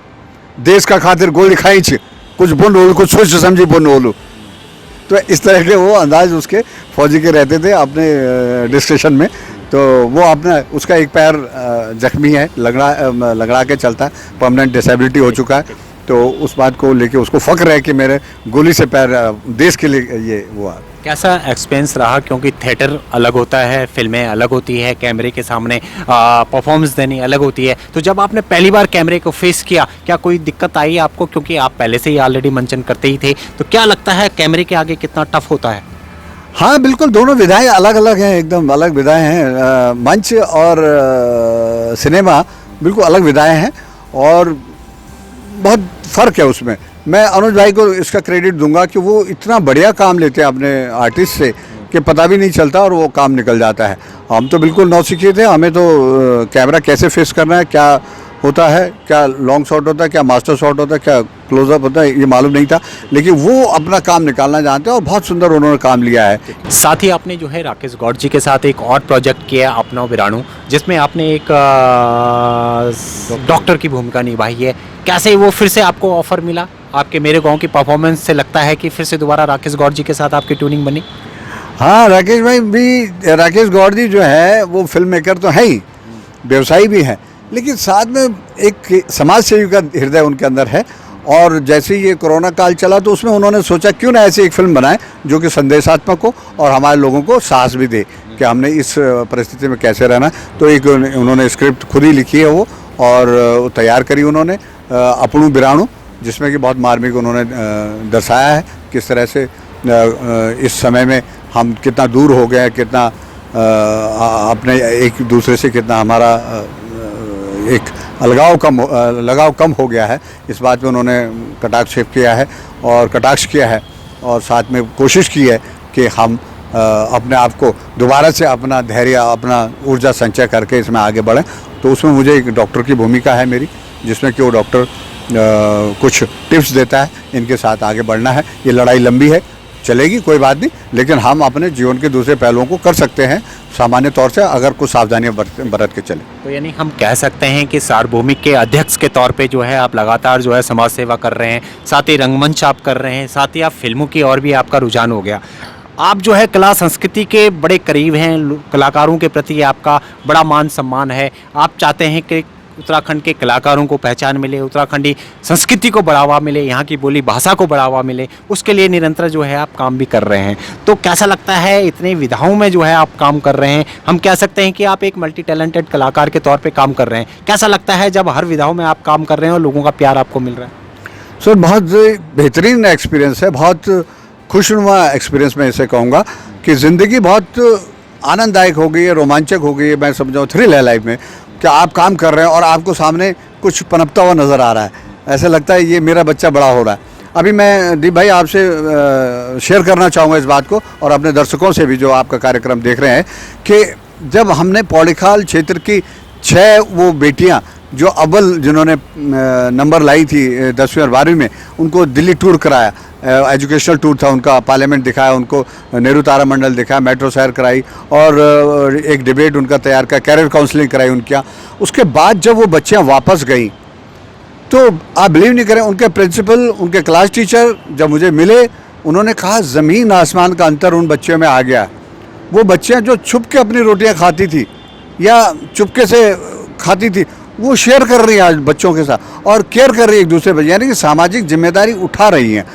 देश का खातिर गोली खाई छे, कुछ बोल बोलू, कुछ सोच समझी बोल बोलू। तो इस तरह के वो अंदाज उसके फौजी के रहते थे अपने डिस्कशन में। तो वो अपना, उसका एक पैर जख्मी है, लगड़ा के चलता है, परमानेंट डिसेबिलिटी हो चुका है। तो उस बात को लेके उसको फ़ख्र है कि मेरे गोली से पैर देश के लिए ये हुआ। कैसा एक्सपीरियंस रहा, क्योंकि थिएटर अलग होता है, फिल्में अलग होती है, कैमरे के सामने परफॉर्मेंस देनी अलग होती है। तो जब आपने पहली बार कैमरे को फेस किया, क्या कोई दिक्कत आई आपको, क्योंकि आप पहले से ही ऑलरेडी मेंशन करते ही थे, तो क्या लगता है कैमरे के आगे कितना टफ होता है? हाँ बिल्कुल, दोनों विधाएं अलग अलग हैं, एकदम अलग विधाएं हैं। मंच और सिनेमा बिल्कुल अलग विधाएं हैं और बहुत फ़र्क है उसमें। मैं अनुज भाई को इसका क्रेडिट दूंगा कि वो इतना बढ़िया काम लेते हैं अपने आर्टिस्ट से कि पता भी नहीं चलता और वो काम निकल जाता है। हम तो बिल्कुल नौसिखिए थे, हमें तो कैमरा कैसे फेस करना है, क्या होता है, क्या लॉन्ग शॉट होता है, क्या मास्टर शॉट होता है, क्या क्लोजअप होता है, ये मालूम नहीं था। लेकिन वो अपना काम निकालना जानते हैं और बहुत सुंदर उन्होंने काम लिया है। साथ ही आपने जो है राकेश गौड़ जी के साथ एक और प्रोजेक्ट किया अपना विराणु, जिसमें आपने एक डॉक्टर की भूमिका निभाई है। कैसे वो फिर से आपको ऑफर मिला? आपके मेरे गांव की परफॉर्मेंस से लगता है कि फिर से दोबारा राकेश गौड़ जी के साथ आपकी ट्यूनिंग बनी? हाँ, राकेश गौड़ जी जो है वो फिल्म मेकर तो है ही, व्यवसायी भी है, लेकिन साथ में एक समाज सेवी का हृदय उनके अंदर है। और जैसे ही ये कोरोना काल चला तो उसमें उन्होंने सोचा क्यों ना ऐसी एक फिल्म बनाएं जो कि संदेशात्मक हो और हमारे लोगों को साहस भी दे कि हमने इस परिस्थिति में कैसे रहना। तो एक उन्होंने स्क्रिप्ट खुद ही लिखी है वो और तैयार करी उन्होंने, अपनू विराणु, जिसमें कि बहुत मार्मिक उन्होंने दर्शाया है किस तरह से इस समय में हम कितना दूर हो गए, कितना अपने एक दूसरे से कितना हमारा एक लगाव कम हो गया है। इस बात में उन्होंने कटाक्ष किया है और कटाक्ष किया है और साथ में कोशिश की है कि हम अपने आप को दोबारा से अपना धैर्य, अपना ऊर्जा संचय करके इसमें आगे बढ़ें। तो उसमें मुझे एक डॉक्टर की भूमिका है मेरी, जिसमें कि वो डॉक्टर कुछ टिप्स देता है, इनके साथ आगे बढ़ना है। ये लड़ाई लंबी है, चलेगी, कोई बात नहीं, लेकिन हम अपने जीवन के दूसरे पहलुओं को कर सकते हैं सामान्य तौर से अगर कुछ सावधानियां बरत के चले। तो यानी हम कह सकते हैं कि सार्वभौमिक के अध्यक्ष के तौर पे जो है आप लगातार जो है समाज सेवा कर रहे हैं, साथ ही रंगमंच आप कर रहे हैं, साथ ही आप फिल्मों की और भी आपका रुझान हो गया। आप जो है कला संस्कृति के बड़े करीब हैं, कलाकारों के प्रति आपका बड़ा मान सम्मान है। आप चाहते हैं कि उत्तराखंड के कलाकारों को पहचान मिले, उत्तराखंडी संस्कृति को बढ़ावा मिले, यहाँ की बोली भाषा को बढ़ावा मिले, उसके लिए निरंतर जो है आप काम भी कर रहे हैं। तो कैसा लगता है इतने विधाओं में जो है आप काम कर रहे हैं? हम कह सकते हैं कि आप एक मल्टी टैलेंटेड कलाकार के तौर पे काम कर रहे हैं। कैसा लगता है जब हर विधाओं में आप काम कर रहे हैं और लोगों का प्यार आपको मिल रहा है? सर बहुत बेहतरीन एक्सपीरियंस है, बहुत खुशनुमा एक्सपीरियंस मैं इसे कहूँगा कि ज़िंदगी बहुत आनंददायक हो गई है, रोमांचक हो गई है। मैं समझाऊँ थ्रिल है लाइफ में कि आप काम कर रहे हैं और आपको सामने कुछ पनपता हुआ नज़र आ रहा है, ऐसा लगता है ये मेरा बच्चा बड़ा हो रहा है। अभी मैं दीप भाई आपसे शेयर करना चाहूँगा इस बात को और अपने दर्शकों से भी जो आपका कार्यक्रम देख रहे हैं कि जब हमने पौड़ीखाल क्षेत्र की 6 वो बेटियाँ जो अव्वल जिन्होंने नंबर लाई थी 10वीं और 12वीं में, उनको दिल्ली टूर कराया, एजुकेशनल टूर था उनका, पार्लियामेंट दिखाया उनको, नेहरू तारामंडल दिखाया, मेट्रो सैर कराई और एक डिबेट उनका तैयार किया, कैरियर काउंसलिंग कराई उनके यहाँ। उसके बाद जब वो बच्चियाँ वापस गई तो आप बिलीव नहीं करें, उनके प्रिंसिपल, उनके क्लास टीचर जब मुझे मिले, उन्होंने कहा ज़मीन आसमान का अंतर उन बच्चियों में आ गया। वो बच्चियाँ जो छुप के अपनी रोटियाँ खाती थी या चुपके से खाती थी, वो शेयर कर रही है आज बच्चों के साथ और केयर कर रही है एक दूसरे पर, यानी कि सामाजिक जिम्मेदारी उठा रही हैं।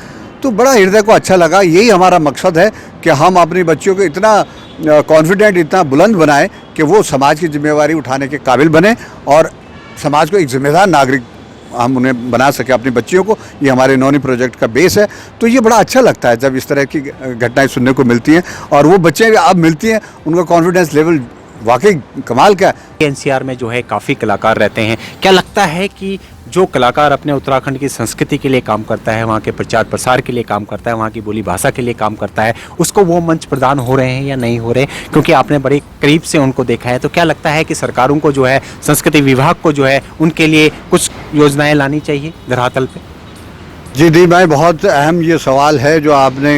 तो बड़ा हृदय को अच्छा लगा। यही हमारा मकसद है कि हम अपनी बच्चियों को इतना कॉन्फिडेंट, इतना बुलंद बनाएं कि वो समाज की जिम्मेवारी उठाने के काबिल बने और समाज को एक जिम्मेदार नागरिक हम उन्हें बना सके अपनी बच्चियों को। ये हमारे नौनी प्रोजेक्ट का बेस है। तो ये बड़ा अच्छा लगता है जब इस तरह की घटनाएं सुनने को मिलती हैं और वो बच्चे अब मिलती हैं, उनका कॉन्फिडेंस लेवल वाकई कमाल का है। एनसीआर में जो है काफ़ी कलाकार रहते हैं, क्या लगता है कि जो कलाकार अपने उत्तराखंड की संस्कृति के लिए काम करता है, वहाँ के प्रचार प्रसार के लिए काम करता है, वहाँ की बोली भाषा के लिए काम करता है, उसको वो मंच प्रदान हो रहे हैं या नहीं हो रहे? क्योंकि आपने बड़े करीब से उनको देखा है, तो क्या लगता है कि सरकारों को जो है, संस्कृति विभाग को जो है, उनके लिए कुछ योजनाएं लानी चाहिए धरातल पे? जी दी भाई, बहुत अहम ये सवाल है जो आपने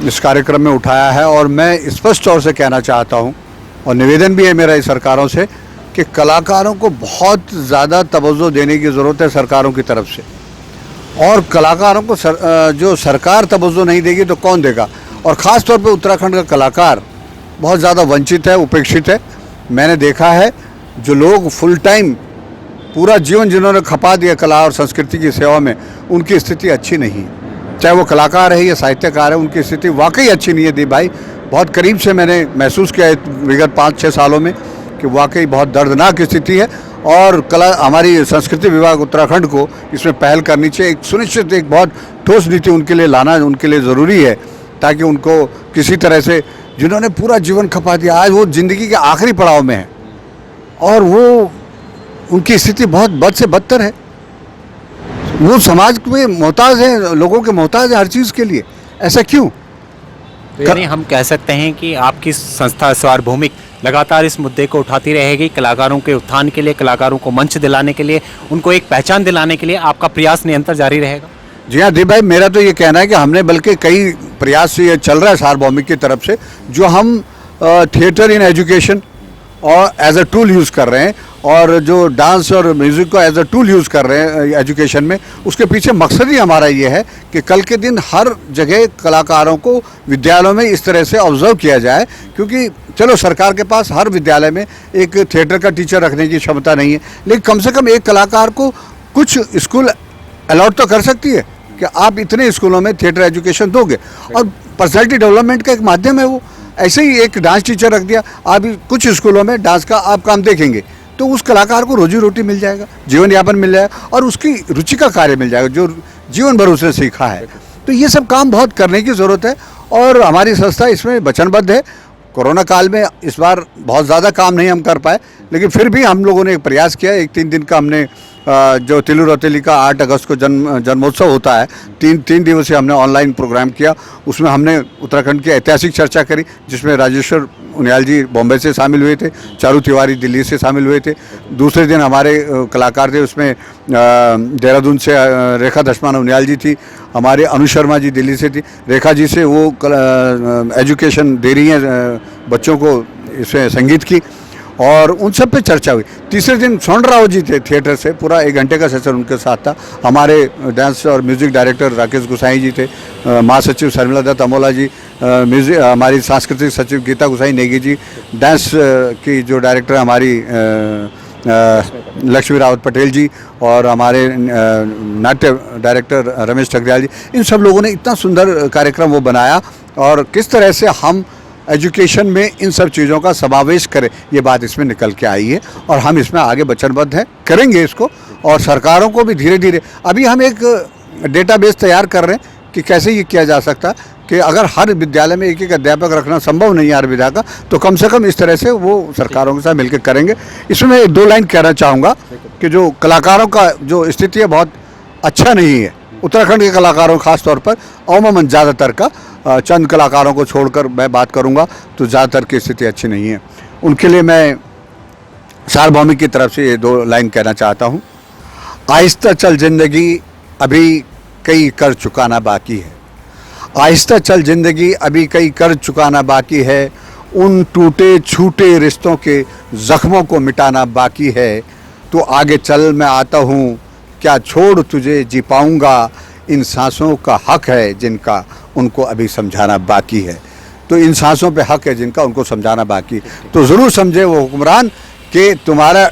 इस कार्यक्रम में उठाया है, और मैं स्पष्ट तौर से कहना चाहता हूँ और निवेदन भी है मेरा इस सरकारों से कि कलाकारों को बहुत ज़्यादा तवज्जो देने की ज़रूरत है सरकारों की तरफ से। और कलाकारों को जो सरकार तवज्जो नहीं देगी तो कौन देगा? और ख़ास तौर पे उत्तराखंड का कलाकार बहुत ज़्यादा वंचित है, उपेक्षित है। मैंने देखा है जो लोग फुल टाइम पूरा जीवन जिन्होंने खपा दिया कला और संस्कृति की सेवा में, उनकी स्थिति अच्छी नहीं है। चाहे वो कलाकार है या साहित्यकार है, उनकी स्थिति वाकई अच्छी नहीं है दी भाई। बहुत करीब से मैंने महसूस किया है विगत 5-6 सालों में कि वाकई बहुत दर्दनाक स्थिति है। और कला हमारी संस्कृति विभाग उत्तराखंड को इसमें पहल करनी चाहिए। एक सुनिश्चित, एक बहुत ठोस नीति उनके लिए लाना उनके लिए ज़रूरी है, ताकि उनको किसी तरह से, जिन्होंने पूरा जीवन खपा दिया, आज वो ज़िंदगी के आखिरी पड़ाव में है और वो उनकी स्थिति बहुत बद से बदतर है। वो समाज में मोहताज है, लोगों के मोहताज है हर चीज़ के लिए। ऐसा क्यों? तो यानी हम कह सकते हैं कि आपकी संस्था सार्वभौमिक लगातार इस मुद्दे को उठाती रहेगी, कलाकारों के उत्थान के लिए, कलाकारों को मंच दिलाने के लिए, उनको एक पहचान दिलाने के लिए आपका प्रयास निरंतर जारी रहेगा? जी हाँ दी भाई, मेरा तो ये कहना है कि हमने बल्कि कई प्रयास ये चल रहा है सार्वभौमिक की तरफ से, जो हम थिएटर इन एजुकेशन और एज अ टूल यूज़ कर रहे हैं, और जो डांस और म्यूज़िक को एज अ टूल यूज़ कर रहे हैं एजुकेशन में, उसके पीछे मकसद ही हमारा ये है कि कल के दिन हर जगह कलाकारों को विद्यालयों में इस तरह से ऑब्जर्व किया जाए। क्योंकि चलो सरकार के पास हर विद्यालय में एक थिएटर का टीचर रखने की क्षमता नहीं है, लेकिन कम से कम एक कलाकार को कुछ स्कूल अलॉट तो कर सकती है कि आप इतने स्कूलों में थिएटर एजुकेशन दोगे, और पर्सनैलिटी डेवलपमेंट का एक माध्यम है वो। ऐसे ही एक डांस टीचर रख दिया, आप कुछ स्कूलों में डांस का आप काम देखेंगे, तो उस कलाकार को रोजी रोटी मिल जाएगा, जीवन यापन मिल जाएगा, और उसकी रुचि का कार्य मिल जाएगा जो जीवन भर उसने सीखा है। तो ये सब काम बहुत करने की ज़रूरत है, और हमारी संस्था इसमें वचनबद्ध है। कोरोना काल में इस बार बहुत ज़्यादा काम नहीं हम कर पाए, लेकिन फिर भी हम लोगों ने एक प्रयास किया। एक 3 दिन का हमने जो तिलु रौतेली का 8 अगस्त को जन्मोत्सव होता है, 3 दिवसीय हमने ऑनलाइन प्रोग्राम किया। उसमें हमने उत्तराखंड की ऐतिहासिक चर्चा करी, जिसमें राजेश्वर उनियाल जी बॉम्बे से शामिल हुए थे, चारू तिवारी दिल्ली से शामिल हुए थे। दूसरे दिन हमारे कलाकार थे, उसमें देहरादून से रेखा दशमान उनियाल जी थी, हमारे अनु शर्मा जी दिल्ली से थी। रेखा जी से वो एजुकेशन दे रही हैं बच्चों को, इसमें संगीत की, और उन सब पे चर्चा हुई। तीसरे दिन स्वर्ण राव जी थे थिएटर से, पूरा 1 घंटे का सेशन उनके साथ था। हमारे डांस और म्यूज़िक डायरेक्टर राकेश गुसाई जी थे, महासचिव शर्मिला दत्त अमोला जी, म्यूज़िक हमारी सांस्कृतिक सचिव गीता गुसाई नेगी जी, डांस की जो डायरेक्टर हमारी लक्ष्मी रावत पटेल जी, और हमारे नाट्य डायरेक्टर रमेश ठकरियाल जी। इन सब लोगों ने इतना सुंदर कार्यक्रम वो बनाया, और किस तरह से हम एजुकेशन में इन सब चीज़ों का समावेश करें, ये बात इसमें निकल के आई है। और हम इसमें आगे वचनबद्ध हैं, करेंगे इसको। और सरकारों को भी धीरे धीरे, अभी हम एक डेटाबेस तैयार कर रहे हैं कि कैसे ये किया जा सकता है कि अगर हर विद्यालय में एक अध्यापक रखना संभव नहीं है हर विधा का, तो कम से कम इस तरह से वो सरकारों के साथ मिलकर करेंगे। इसमें मैं 2 लाइन कहना चाहूँगा कि जो कलाकारों का जो स्थिति है बहुत अच्छा नहीं है। उत्तराखंड के कलाकारों खास तौर पर, अमूमन ज़्यादातर का, चंद कलाकारों को छोड़कर मैं बात करूंगा तो ज़्यादातर की स्थिति अच्छी नहीं है। उनके लिए मैं सार्वभौमिक की तरफ से ये 2 लाइन कहना चाहता हूँ। आहिस्ता चल जिंदगी अभी कई कर चुकाना बाकी है, आहिस्ता चल जिंदगी अभी कई कर चुकाना बाकी है, उन टूटे छूटे रिश्तों के ज़ख्मों को मिटाना बाकी है। तो आगे चल मैं आता हूँ, क्या छोड़ तुझे जी पाऊँगा, इन सांसों का हक है जिनका, उनको अभी समझाना बाकी है। तो इन सांसों पे हक है जिनका, उनको समझाना बाकी। तो ज़रूर समझे वो हुक्मरान कि तुम्हारा,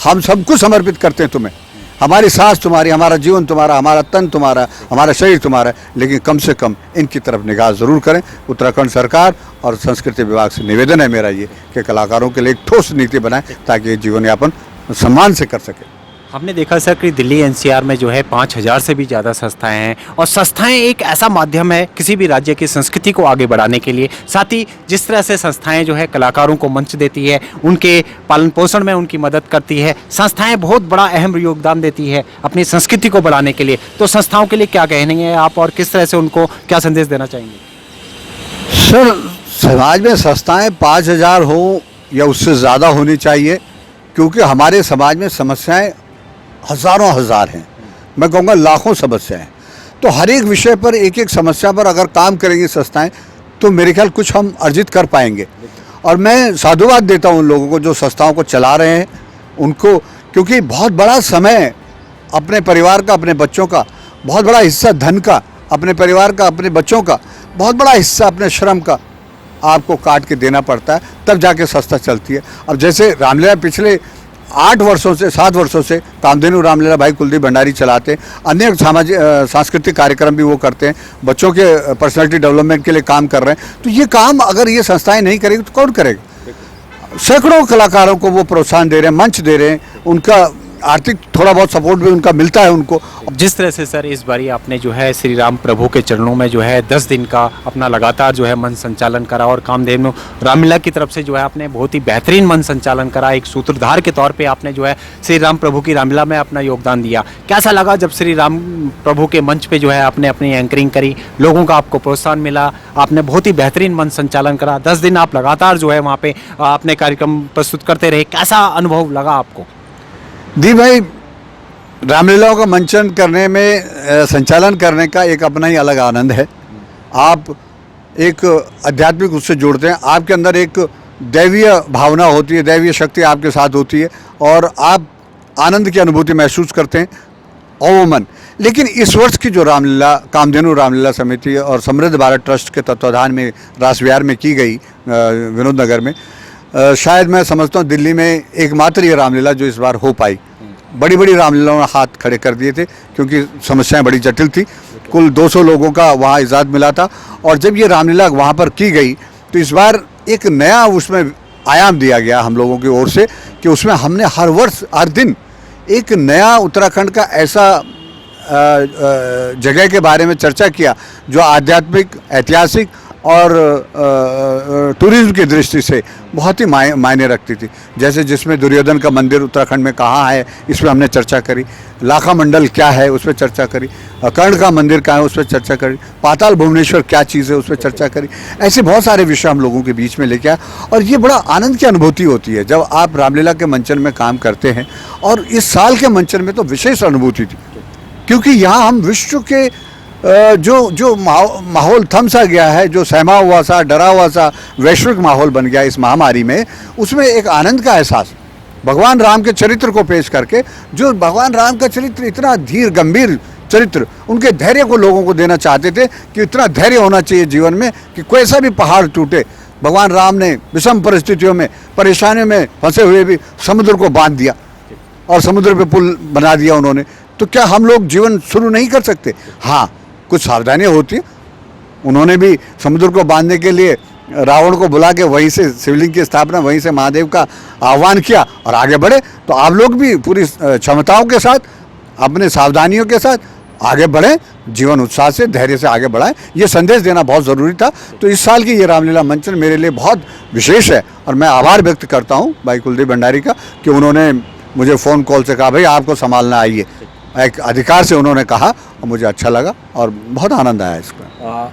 हम सब कुछ समर्पित करते हैं तुम्हें, हमारी सांस तुम्हारी, हमारा जीवन तुम्हारा, हमारा तन तुम्हारा, हमारा शरीर तुम्हारा, लेकिन कम से कम इनकी तरफ निगाह ज़रूर करें। उत्तराखंड सरकार और संस्कृति विभाग से निवेदन है मेरा ये कि कलाकारों के लिए एक ठोस नीति बनाएं, ताकि जीवन यापन सम्मान से कर सके। हमने देखा सर कि दिल्ली एनसीआर में जो है 5000 से भी ज़्यादा संस्थाएं हैं और संस्थाएं एक ऐसा माध्यम है किसी भी राज्य की संस्कृति को आगे बढ़ाने के लिए। साथ ही जिस तरह से संस्थाएं जो है कलाकारों को मंच देती है, उनके पालन पोषण में उनकी मदद करती है, संस्थाएं बहुत बड़ा अहम योगदान देती है अपनी संस्कृति को बढ़ाने के लिए। तो संस्थाओं के लिए क्या कहेंगे आप और किस तरह से उनको क्या संदेश देना चाहेंगे? सर, समाज में संस्थाएं 5000 हो या उससे ज़्यादा होनी चाहिए, क्योंकि हमारे समाज में समस्याएं हज़ारों हज़ार हैं, मैं कहूँगा लाखों समस्याएं हैं। तो हर एक विषय पर एक एक समस्या पर अगर काम करेंगी संस्थाएं तो मेरे ख्याल कुछ हम अर्जित कर पाएंगे। और मैं साधुवाद देता हूँ उन लोगों को जो संस्थाओं को चला रहे हैं उनको, क्योंकि बहुत बड़ा समय अपने परिवार का, अपने बच्चों का, बहुत बड़ा हिस्सा धन का, अपने परिवार का, अपने बच्चों का, बहुत बड़ा हिस्सा अपने श्रम का आपको काट के देना पड़ता है, तब जाके संस्था चलती है। अब जैसे रामलीला पिछले 8 वर्षों से 7 वर्षों से कामधेनु रामलीला भाई कुलदीप भंडारी चलाते हैं, अन्य सामाजिक सांस्कृतिक कार्यक्रम भी वो करते हैं, बच्चों के पर्सनालिटी डेवलपमेंट के लिए काम कर रहे हैं। तो ये काम अगर ये संस्थाएं नहीं करेगी तो कौन करेगा? सैकड़ों कलाकारों को वो प्रोत्साहन दे रहे हैं, मंच दे रहे हैं, उनका आर्थिक थोड़ा बहुत सपोर्ट भी उनका मिलता है उनको। जिस तरह से सर इस बारी आपने जो है श्री राम प्रभु के चरणों में जो है 10 दिन का अपना लगातार जो है मन संचालन करा और कामधेनु रामलीला की तरफ से जो है आपने बहुत ही बेहतरीन मन संचालन करा, एक सूत्रधार के तौर पे आपने जो है श्री राम प्रभु की रामलीला में अपना योगदान दिया। कैसा लगा जब श्री राम प्रभु के मंच पे जो है आपने अपनी एंकरिंग करी, लोगों का आपको प्रोत्साहन मिला, आपने बहुत ही बेहतरीन मन संचालन करा, 10 दिन आप लगातार जो है वहाँ पे अपने कार्यक्रम प्रस्तुत करते रहे, कैसा अनुभव लगा आपको? दी भाई, रामलीलाओं का मंचन करने में, संचालन करने का एक अपना ही अलग आनंद है। आप एक आध्यात्मिक उससे जुड़ते हैं, आपके अंदर एक दैवीय भावना होती है, दैवीय शक्ति आपके साथ होती है और आप आनंद की अनुभूति महसूस करते हैं अवमन। लेकिन इस वर्ष की जो रामलीला कामधेनु रामलीला समिति और समृद्ध भारत ट्रस्ट के तत्वाधान में रास विहार में की गई विनोद नगर में, शायद मैं समझता हूँ दिल्ली में एकमात्र ये रामलीला जो इस बार हो पाई। बड़ी बड़ी रामलीलाओं ने हाथ खड़े कर दिए थे क्योंकि समस्याएं बड़ी जटिल थी। कुल 200 लोगों का वहाँ इजाज़त मिला था और जब ये रामलीला वहाँ पर की गई तो इस बार एक नया उसमें आयाम दिया गया हम लोगों की ओर से कि उसमें हमने हर वर्ष हर दिन एक नया उत्तराखंड का ऐसा जगह के बारे में चर्चा किया जो आध्यात्मिक, ऐतिहासिक और टूरिज्म की दृष्टि से बहुत ही मायने रखती थी। जैसे जिसमें दुर्योधन का मंदिर उत्तराखंड में कहाँ है इस पर हमने चर्चा करी, लाखा मंडल क्या है उस पर चर्चा करी, कर्ण का मंदिर कहाँ है उस पर चर्चा करी, पाताल भुवनेश्वर क्या चीज़ है उस पर चर्चा करी। ऐसे बहुत सारे विषय हम लोगों के बीच में लेके आए और ये बड़ा आनंद की अनुभूति होती है जब आप रामलीला के मंचन में काम करते हैं। और इस साल के मंचन में तो विशेष अनुभूति थी क्योंकि यहाँ हम विश्व के जो माहौल थम सा गया है, जो सहमा हुआ सा, डरा हुआ सा वैश्विक माहौल बन गया इस महामारी में, उसमें एक आनंद का एहसास भगवान राम के चरित्र को पेश करके, जो भगवान राम का चरित्र इतना धीर गंभीर चरित्र, उनके धैर्य को लोगों को देना चाहते थे कि इतना धैर्य होना चाहिए जीवन में कि कोई सा भी पहाड़ टूटे। भगवान राम ने विषम परिस्थितियों में, परेशानियों में फंसे हुए भी समुद्र को बांध दिया और समुद्र पे पुल बना दिया उन्होंने। तो क्या हम लोग जीवन शुरू नहीं कर सकते? हाँ, कुछ सावधानियाँ होती है। उन्होंने भी समुद्र को बांधने के लिए रावण को बुला के वहीं से शिवलिंग की स्थापना, वहीं से महादेव का आह्वान किया और आगे बढ़े। तो आप लोग भी पूरी क्षमताओं के साथ, अपने सावधानियों के साथ आगे बढ़ें, जीवन उत्साह से, धैर्य से आगे बढ़ाएं। ये संदेश देना बहुत ज़रूरी था। तो इस साल की ये रामलीला मंचन मेरे लिए बहुत विशेष है और मैं आभार व्यक्त करता हूँ भाई कुलदीप भंडारी का कि उन्होंने मुझे फ़ोन कॉल से कहा भाई आपको संभालना आइए, एक अधिकार से उन्होंने कहा और मुझे अच्छा लगा और बहुत आनंद आया इसका।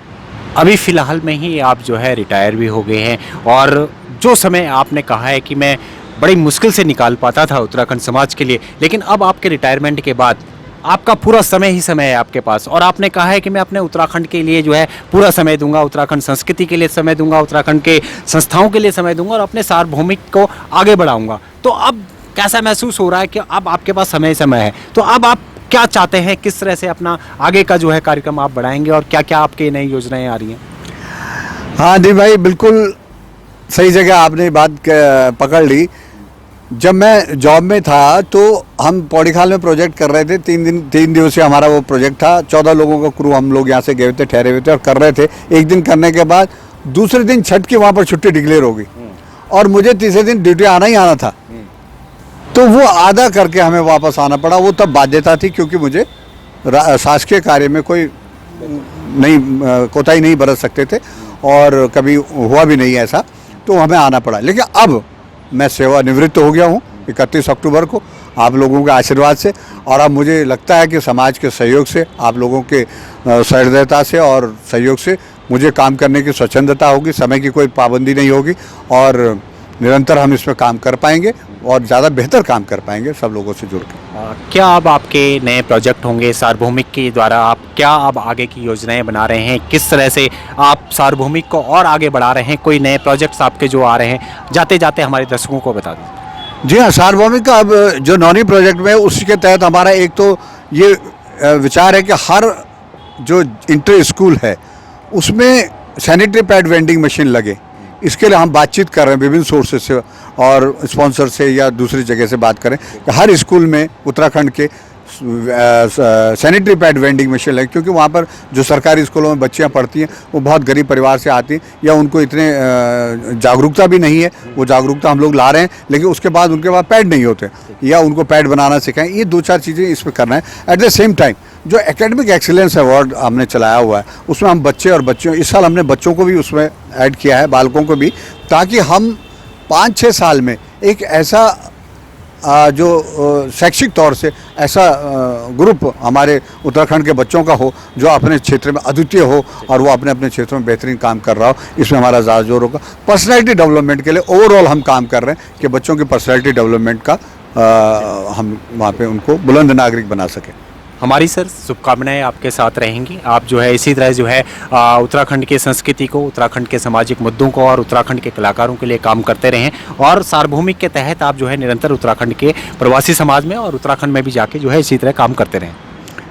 अभी फ़िलहाल में ही आप जो है रिटायर भी हो गए हैं और जो समय आपने कहा है कि मैं बड़ी मुश्किल से निकाल पाता था उत्तराखंड समाज के लिए, लेकिन अब आपके रिटायरमेंट के बाद आपका पूरा समय ही समय है आपके पास और आपने कहा है कि मैं अपने उत्तराखंड के लिए जो है पूरा समय दूंगा, उत्तराखंड संस्कृति के लिए समय दूंगा, उत्तराखंड के संस्थाओं के लिए समय दूंगा और अपने सार्वभौमिक को आगे बढ़ाऊंगा। तो अब कैसा महसूस हो रहा है कि अब आपके पास समय है? तो अब आप क्या चाहते हैं, किस तरह से अपना आगे का जो है कार्यक्रम आप बढ़ाएंगे और क्या क्या आपकी नई योजनाएं आ रही हैं? हाँ दी भाई, बिल्कुल सही जगह आपने बात पकड़ ली। जब मैं जॉब में था तो हम पौड़ीखाल में प्रोजेक्ट कर रहे थे। 3 दिवसीय हमारा वो प्रोजेक्ट था। 14 लोगों का क्रू हम लोग यहाँ से गए थे, ठहरे हुए थे और कर रहे थे। एक दिन करने के बाद दूसरे दिन छठ की वहाँ पर छुट्टी डिक्लेयर हो गई और मुझे तीसरे दिन ड्यूटी आना ही आना था। तो वो आधा करके हमें वापस आना पड़ा। वो तब बाध्यता थी क्योंकि मुझे शासकीय कार्य में कोई नहीं कोताही नहीं बरत सकते थे और कभी हुआ भी नहीं ऐसा, तो हमें आना पड़ा। लेकिन अब मैं सेवानिवृत्त हो गया हूँ 31 अक्टूबर को आप लोगों के आशीर्वाद से, और अब मुझे लगता है कि समाज के सहयोग से, आप लोगों के सहृदयता से और सहयोग से मुझे काम करने की स्वच्छंदता होगी, समय की कोई पाबंदी नहीं होगी और निरंतर हम इसमें काम कर पाएंगे और ज़्यादा बेहतर काम कर पाएंगे सब लोगों से जुड़ के। क्या अब आपके नए प्रोजेक्ट होंगे सार्वभौमिक के द्वारा? आप क्या अब आगे की योजनाएं बना रहे हैं? किस तरह से आप सार्वभौमिक को और आगे बढ़ा रहे हैं? कोई नए प्रोजेक्ट्स आपके जो आ रहे हैं, जाते जाते हमारे दर्शकों को बता दें। जी हाँ, सार्वभौमिक का अब जो नौनी प्रोजेक्ट में उसी के तहत हमारा एक तो ये विचार है कि हर जो इंटर स्कूल है उसमें सैनिटरी पैड वेंडिंग मशीन लगे। इसके लिए हम बातचीत कर रहे हैं विभिन्न सोर्सेज से और स्पॉन्सर से या दूसरी जगह से बात करें कि हर स्कूल में उत्तराखंड के सैनिटरी पैड वेंडिंग मशीन लगे, क्योंकि वहाँ पर जो सरकारी स्कूलों में बच्चियाँ पढ़ती हैं वो बहुत गरीब परिवार से आती हैं या उनको इतने जागरूकता भी नहीं है। वो जागरूकता हम लोग ला रहे हैं, लेकिन उसके बाद उनके पास पैड नहीं होते या उनको पैड बनाना सिखाएं। ये 2-4 चीज़ें इसमें करना है। एट द सेम टाइम जो एकेडमिक एक्सीलेंस अवार्ड हमने चलाया हुआ है उसमें हम बच्चे और बच्चियों, इस साल हमने बच्चों को भी उसमें ऐड किया है, बालकों को भी, ताकि हम 5-6 साल में एक ऐसा जो शैक्षिक तौर से ऐसा ग्रुप हमारे उत्तराखंड के बच्चों का हो जो अपने क्षेत्र में अद्वितीय हो और वो अपने अपने क्षेत्रों में बेहतरीन काम कर रहा हो। इसमें हमारा ज़्यादा जोर होगा। पर्सनैलिटी डेवलपमेंट के लिए ओवरऑल हम काम कर रहे हैं कि बच्चों की पर्सनैलिटी डेवलपमेंट का हम वहाँ पे उनको बुलंद नागरिक बना सकें। हमारी सर शुभकामनाएं आपके साथ रहेंगी। आप जो है इसी तरह जो है उत्तराखंड की संस्कृति को, उत्तराखंड के सामाजिक मुद्दों को और उत्तराखंड के कलाकारों के लिए काम करते रहें और सार्वभौमिक के तहत आप जो है निरंतर उत्तराखंड के प्रवासी समाज में और उत्तराखंड में भी जाके जो है इसी तरह काम करते रहें।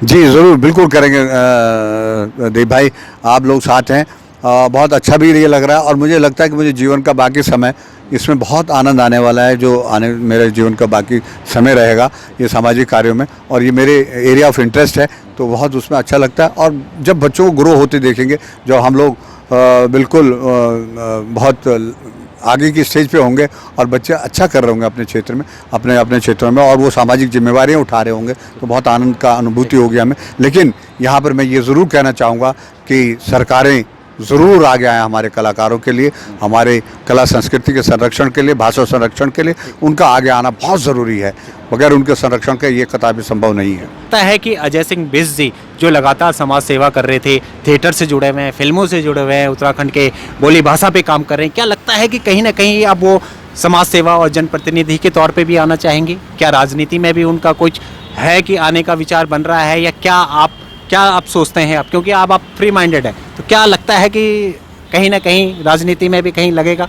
जी ज़रूर, बिल्कुल करेंगे देव भाई, आप लोग साथ हैं। बहुत अच्छा भी ये लग रहा है और मुझे लगता है कि मुझे जीवन का बाकी समय इसमें बहुत आनंद आने वाला है, जो आने मेरे जीवन का बाकी समय रहेगा ये सामाजिक कार्यों में, और ये मेरे एरिया ऑफ इंटरेस्ट है, तो बहुत उसमें अच्छा लगता है। और जब बच्चों को ग्रो होते देखेंगे, जब हम लोग बिल्कुल बहुत आगे की स्टेज पे होंगे और बच्चे अच्छा कर रहे होंगे अपने क्षेत्र में, अपने अपने क्षेत्रों में, और वो सामाजिक जिम्मेवारियाँ उठा रहे होंगे, तो बहुत आनंद का अनुभूति होगी हमें। लेकिन यहाँ पर मैं ये ज़रूर कहना चाहूँगा कि सरकारें ज़रूर आगे आए हमारे कलाकारों के लिए, हमारे कला संस्कृति के संरक्षण के लिए, भाषा संरक्षण के लिए। उनका आगे आना बहुत ज़रूरी है, बगैर उनके संरक्षण के ये कदापि संभव नहीं है। लगता है कि अजय सिंह बिष्ट जी जो लगातार समाज सेवा कर रहे थे, थिएटर से जुड़े हुए हैं, फिल्मों से जुड़े हुए हैं, उत्तराखंड के बोली भाषा पे काम कर रहे हैं, क्या लगता है कि कहीं ना कहीं अब वो समाज सेवा और जनप्रतिनिधि के तौर पे भी आना चाहेंगे? क्या राजनीति में भी उनका कुछ है कि आने का विचार बन रहा है, या क्या आप सोचते हैं? आप क्योंकि आप फ्री माइंडेड है, तो क्या लगता है कि कहीं ना कहीं राजनीति में भी कहीं लगेगा?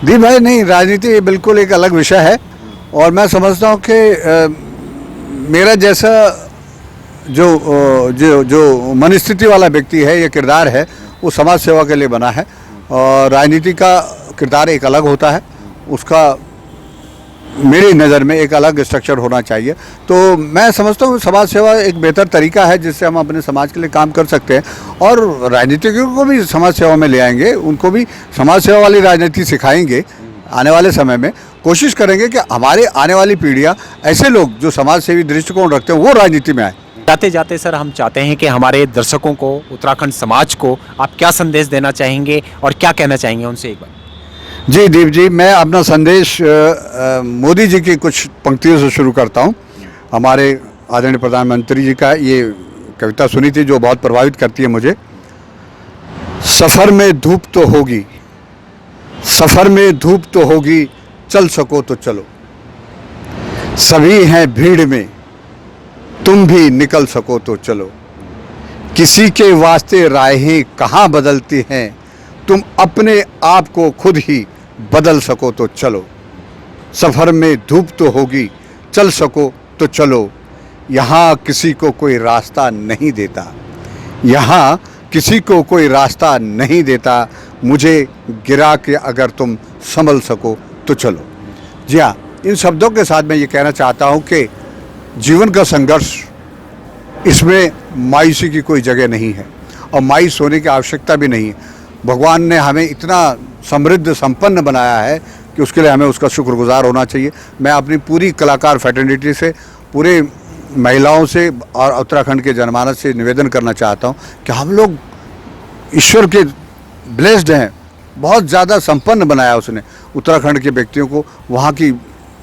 जी भाई, नहीं, राजनीति बिल्कुल एक अलग विषय है और मैं समझता हूँ कि मेरा जैसा जो मनस्थिति वाला व्यक्ति है, ये किरदार है, वो समाज सेवा के लिए बना है और राजनीति का किरदार एक अलग होता है, उसका मेरी नज़र में एक अलग स्ट्रक्चर होना चाहिए। तो मैं समझता हूँ समाज सेवा एक बेहतर तरीका है जिससे हम अपने समाज के लिए काम कर सकते हैं, और राजनीतिज्ञों को भी समाज सेवा में ले आएंगे, उनको भी समाज सेवा वाली राजनीति सिखाएंगे। आने वाले समय में कोशिश करेंगे कि हमारे आने वाली पीढ़ियाँ, ऐसे लोग जो समाज सेवी दृष्टिकोण रखते हैं, वो राजनीति में आए। जाते जाते सर हम चाहते हैं कि हमारे दर्शकों को, उत्तराखंड समाज को आप क्या संदेश देना चाहेंगे और क्या कहना चाहेंगे उनसे एक बार? जी दीप जी, मैं अपना संदेश मोदी जी की कुछ पंक्तियों से शुरू करता हूँ। हमारे आदरणीय प्रधानमंत्री जी का ये कविता सुनी थी जो बहुत प्रभावित करती है मुझे। सफ़र में धूप तो होगी, सफ़र में धूप तो होगी, चल सको तो चलो, सभी हैं भीड़ में, तुम भी निकल सको तो चलो, किसी के वास्ते राहें कहाँ बदलती हैं, तुम अपने आप को खुद ही बदल सको तो चलो, सफ़र में धूप तो होगी, चल सको तो चलो, यहाँ किसी को कोई रास्ता नहीं देता, यहाँ किसी को कोई रास्ता नहीं देता, मुझे गिरा के अगर तुम संभल सको तो चलो। जी हाँ, इन शब्दों के साथ मैं ये कहना चाहता हूँ कि जीवन का संघर्ष, इसमें मायूसी की कोई जगह नहीं है और मायूस होने की आवश्यकता भी नहीं है। भगवान ने हमें इतना समृद्ध संपन्न बनाया है कि उसके लिए हमें उसका शुक्रगुजार होना चाहिए। मैं अपनी पूरी कलाकार फैटर्निटी से, पूरे महिलाओं से और उत्तराखंड के जनमानस से निवेदन करना चाहता हूँ कि हम लोग ईश्वर के ब्लेस्ड हैं, बहुत ज़्यादा संपन्न बनाया उसने उत्तराखंड के व्यक्तियों को। वहाँ की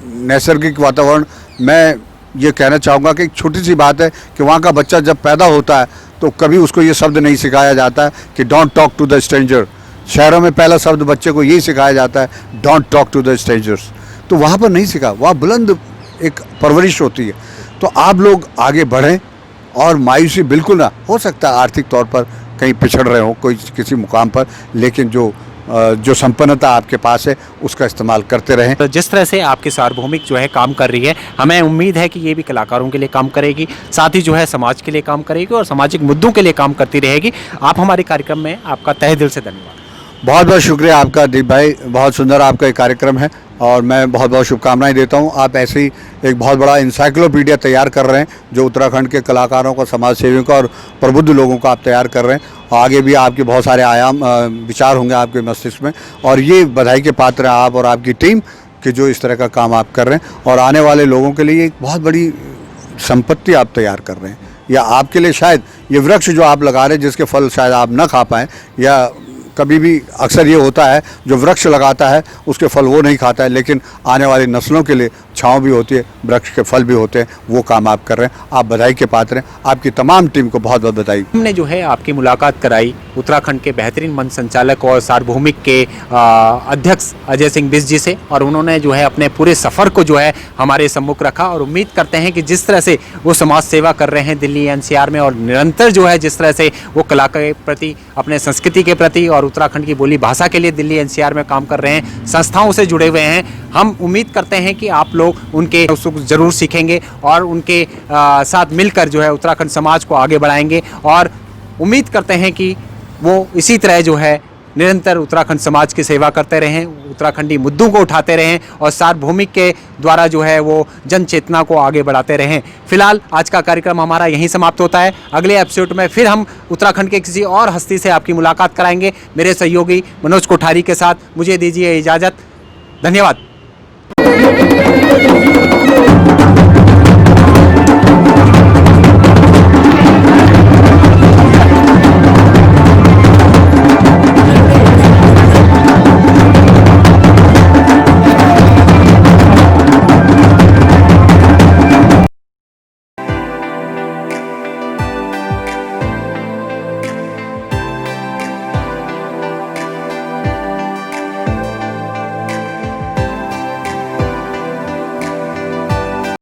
नैसर्गिक वातावरण, मैं ये कहना चाहूँगा कि एक छोटी सी बात है कि वहाँ का बच्चा जब पैदा होता है तो कभी उसको ये शब्द नहीं सिखाया जाता है कि don't talk to the stranger. शहरों में पहला शब्द बच्चे को यही सिखाया जाता है, don't talk to the strangers. तो वहाँ पर नहीं सिखा, वहाँ बुलंद एक परवरिश होती है। तो आप लोग आगे बढ़ें और मायूसी बिल्कुल ना, हो सकता है आर्थिक तौर पर कहीं पिछड़ रहे हो कोई किसी मुकाम पर, लेकिन जो संपन्नता आपके पास है उसका इस्तेमाल करते रहें। तो जिस तरह से आपकी सार्वभौमिक जो है काम कर रही है, हमें उम्मीद है कि ये भी कलाकारों के लिए काम करेगी, साथ ही जो है समाज के लिए काम करेगी और सामाजिक मुद्दों के लिए काम करती रहेगी। आप हमारे कार्यक्रम में, आपका तहे दिल से धन्यवाद। बहुत बहुत शुक्रिया आपका दीप भाई, बहुत सुंदर आपका ये कार्यक्रम है और मैं बहुत बहुत शुभकामनाएं देता हूं। आप ऐसे ही एक बहुत बड़ा इंसाइक्लोपीडिया तैयार कर रहे हैं, जो उत्तराखंड के कलाकारों को, समाज सेवियों को और प्रबुद्ध लोगों को आप तैयार कर रहे हैं। आगे भी आपके बहुत सारे आयाम विचार होंगे आपके मस्तिष्क में, और ये बधाई के पात्र हैं आप और आपकी टीम कि जो इस तरह का काम आप कर रहे हैं और आने वाले लोगों के लिए एक बहुत बड़ी संपत्ति आप तैयार कर रहे हैं। या आपके लिए शायद ये वृक्ष जो आप लगा रहे हैं जिसके फल शायद आप न खा पाएँ, या कभी भी अक्सर ये होता है जो वृक्ष लगाता है उसके फल वो नहीं खाता है, लेकिन आने वाली नस्लों के लिए छांव भी होती है, वृक्ष के फल भी होते हैं, वो काम आप कर रहे हैं। आप बधाई के पात्र हैं, आपकी तमाम टीम को बहुत बहुत बधाई। हमने जो है आपकी मुलाकात कराई उत्तराखंड के बेहतरीन मंच संचालक और सार्वभौमिक के अध्यक्ष अजय सिंह बिष्ट जी से, और उन्होंने जो है अपने पूरे सफ़र को जो है हमारे सम्मुख रखा। और उम्मीद करते हैं कि जिस तरह से वो समाज सेवा कर रहे हैं दिल्ली एनसीआर में, और निरंतर जो है जिस तरह से वो कला के प्रति, अपने संस्कृति के प्रति और उत्तराखंड की बोली भाषा के लिए दिल्ली एनसीआर में काम कर रहे हैं, संस्थाओं से जुड़े हुए हैं, हम उम्मीद करते हैं कि आप लोग उनके उसको ज़रूर सीखेंगे और उनके साथ मिलकर जो है उत्तराखंड समाज को आगे बढ़ाएंगे। और उम्मीद करते हैं कि वो इसी तरह जो है निरंतर उत्तराखंड समाज की सेवा करते रहें, उत्तराखंडी मुद्दों को उठाते रहें और सार्वभौमिक के द्वारा जो है वो जन चेतना को आगे बढ़ाते रहें। फिलहाल आज का कार्यक्रम हमारा यहीं समाप्त होता है। अगले एपिसोड में फिर हम उत्तराखंड के किसी और हस्ती से आपकी मुलाकात कराएंगे। मेरे सहयोगी मनोज कोठारी के साथ मुझे दीजिए इजाज़त। धन्यवाद।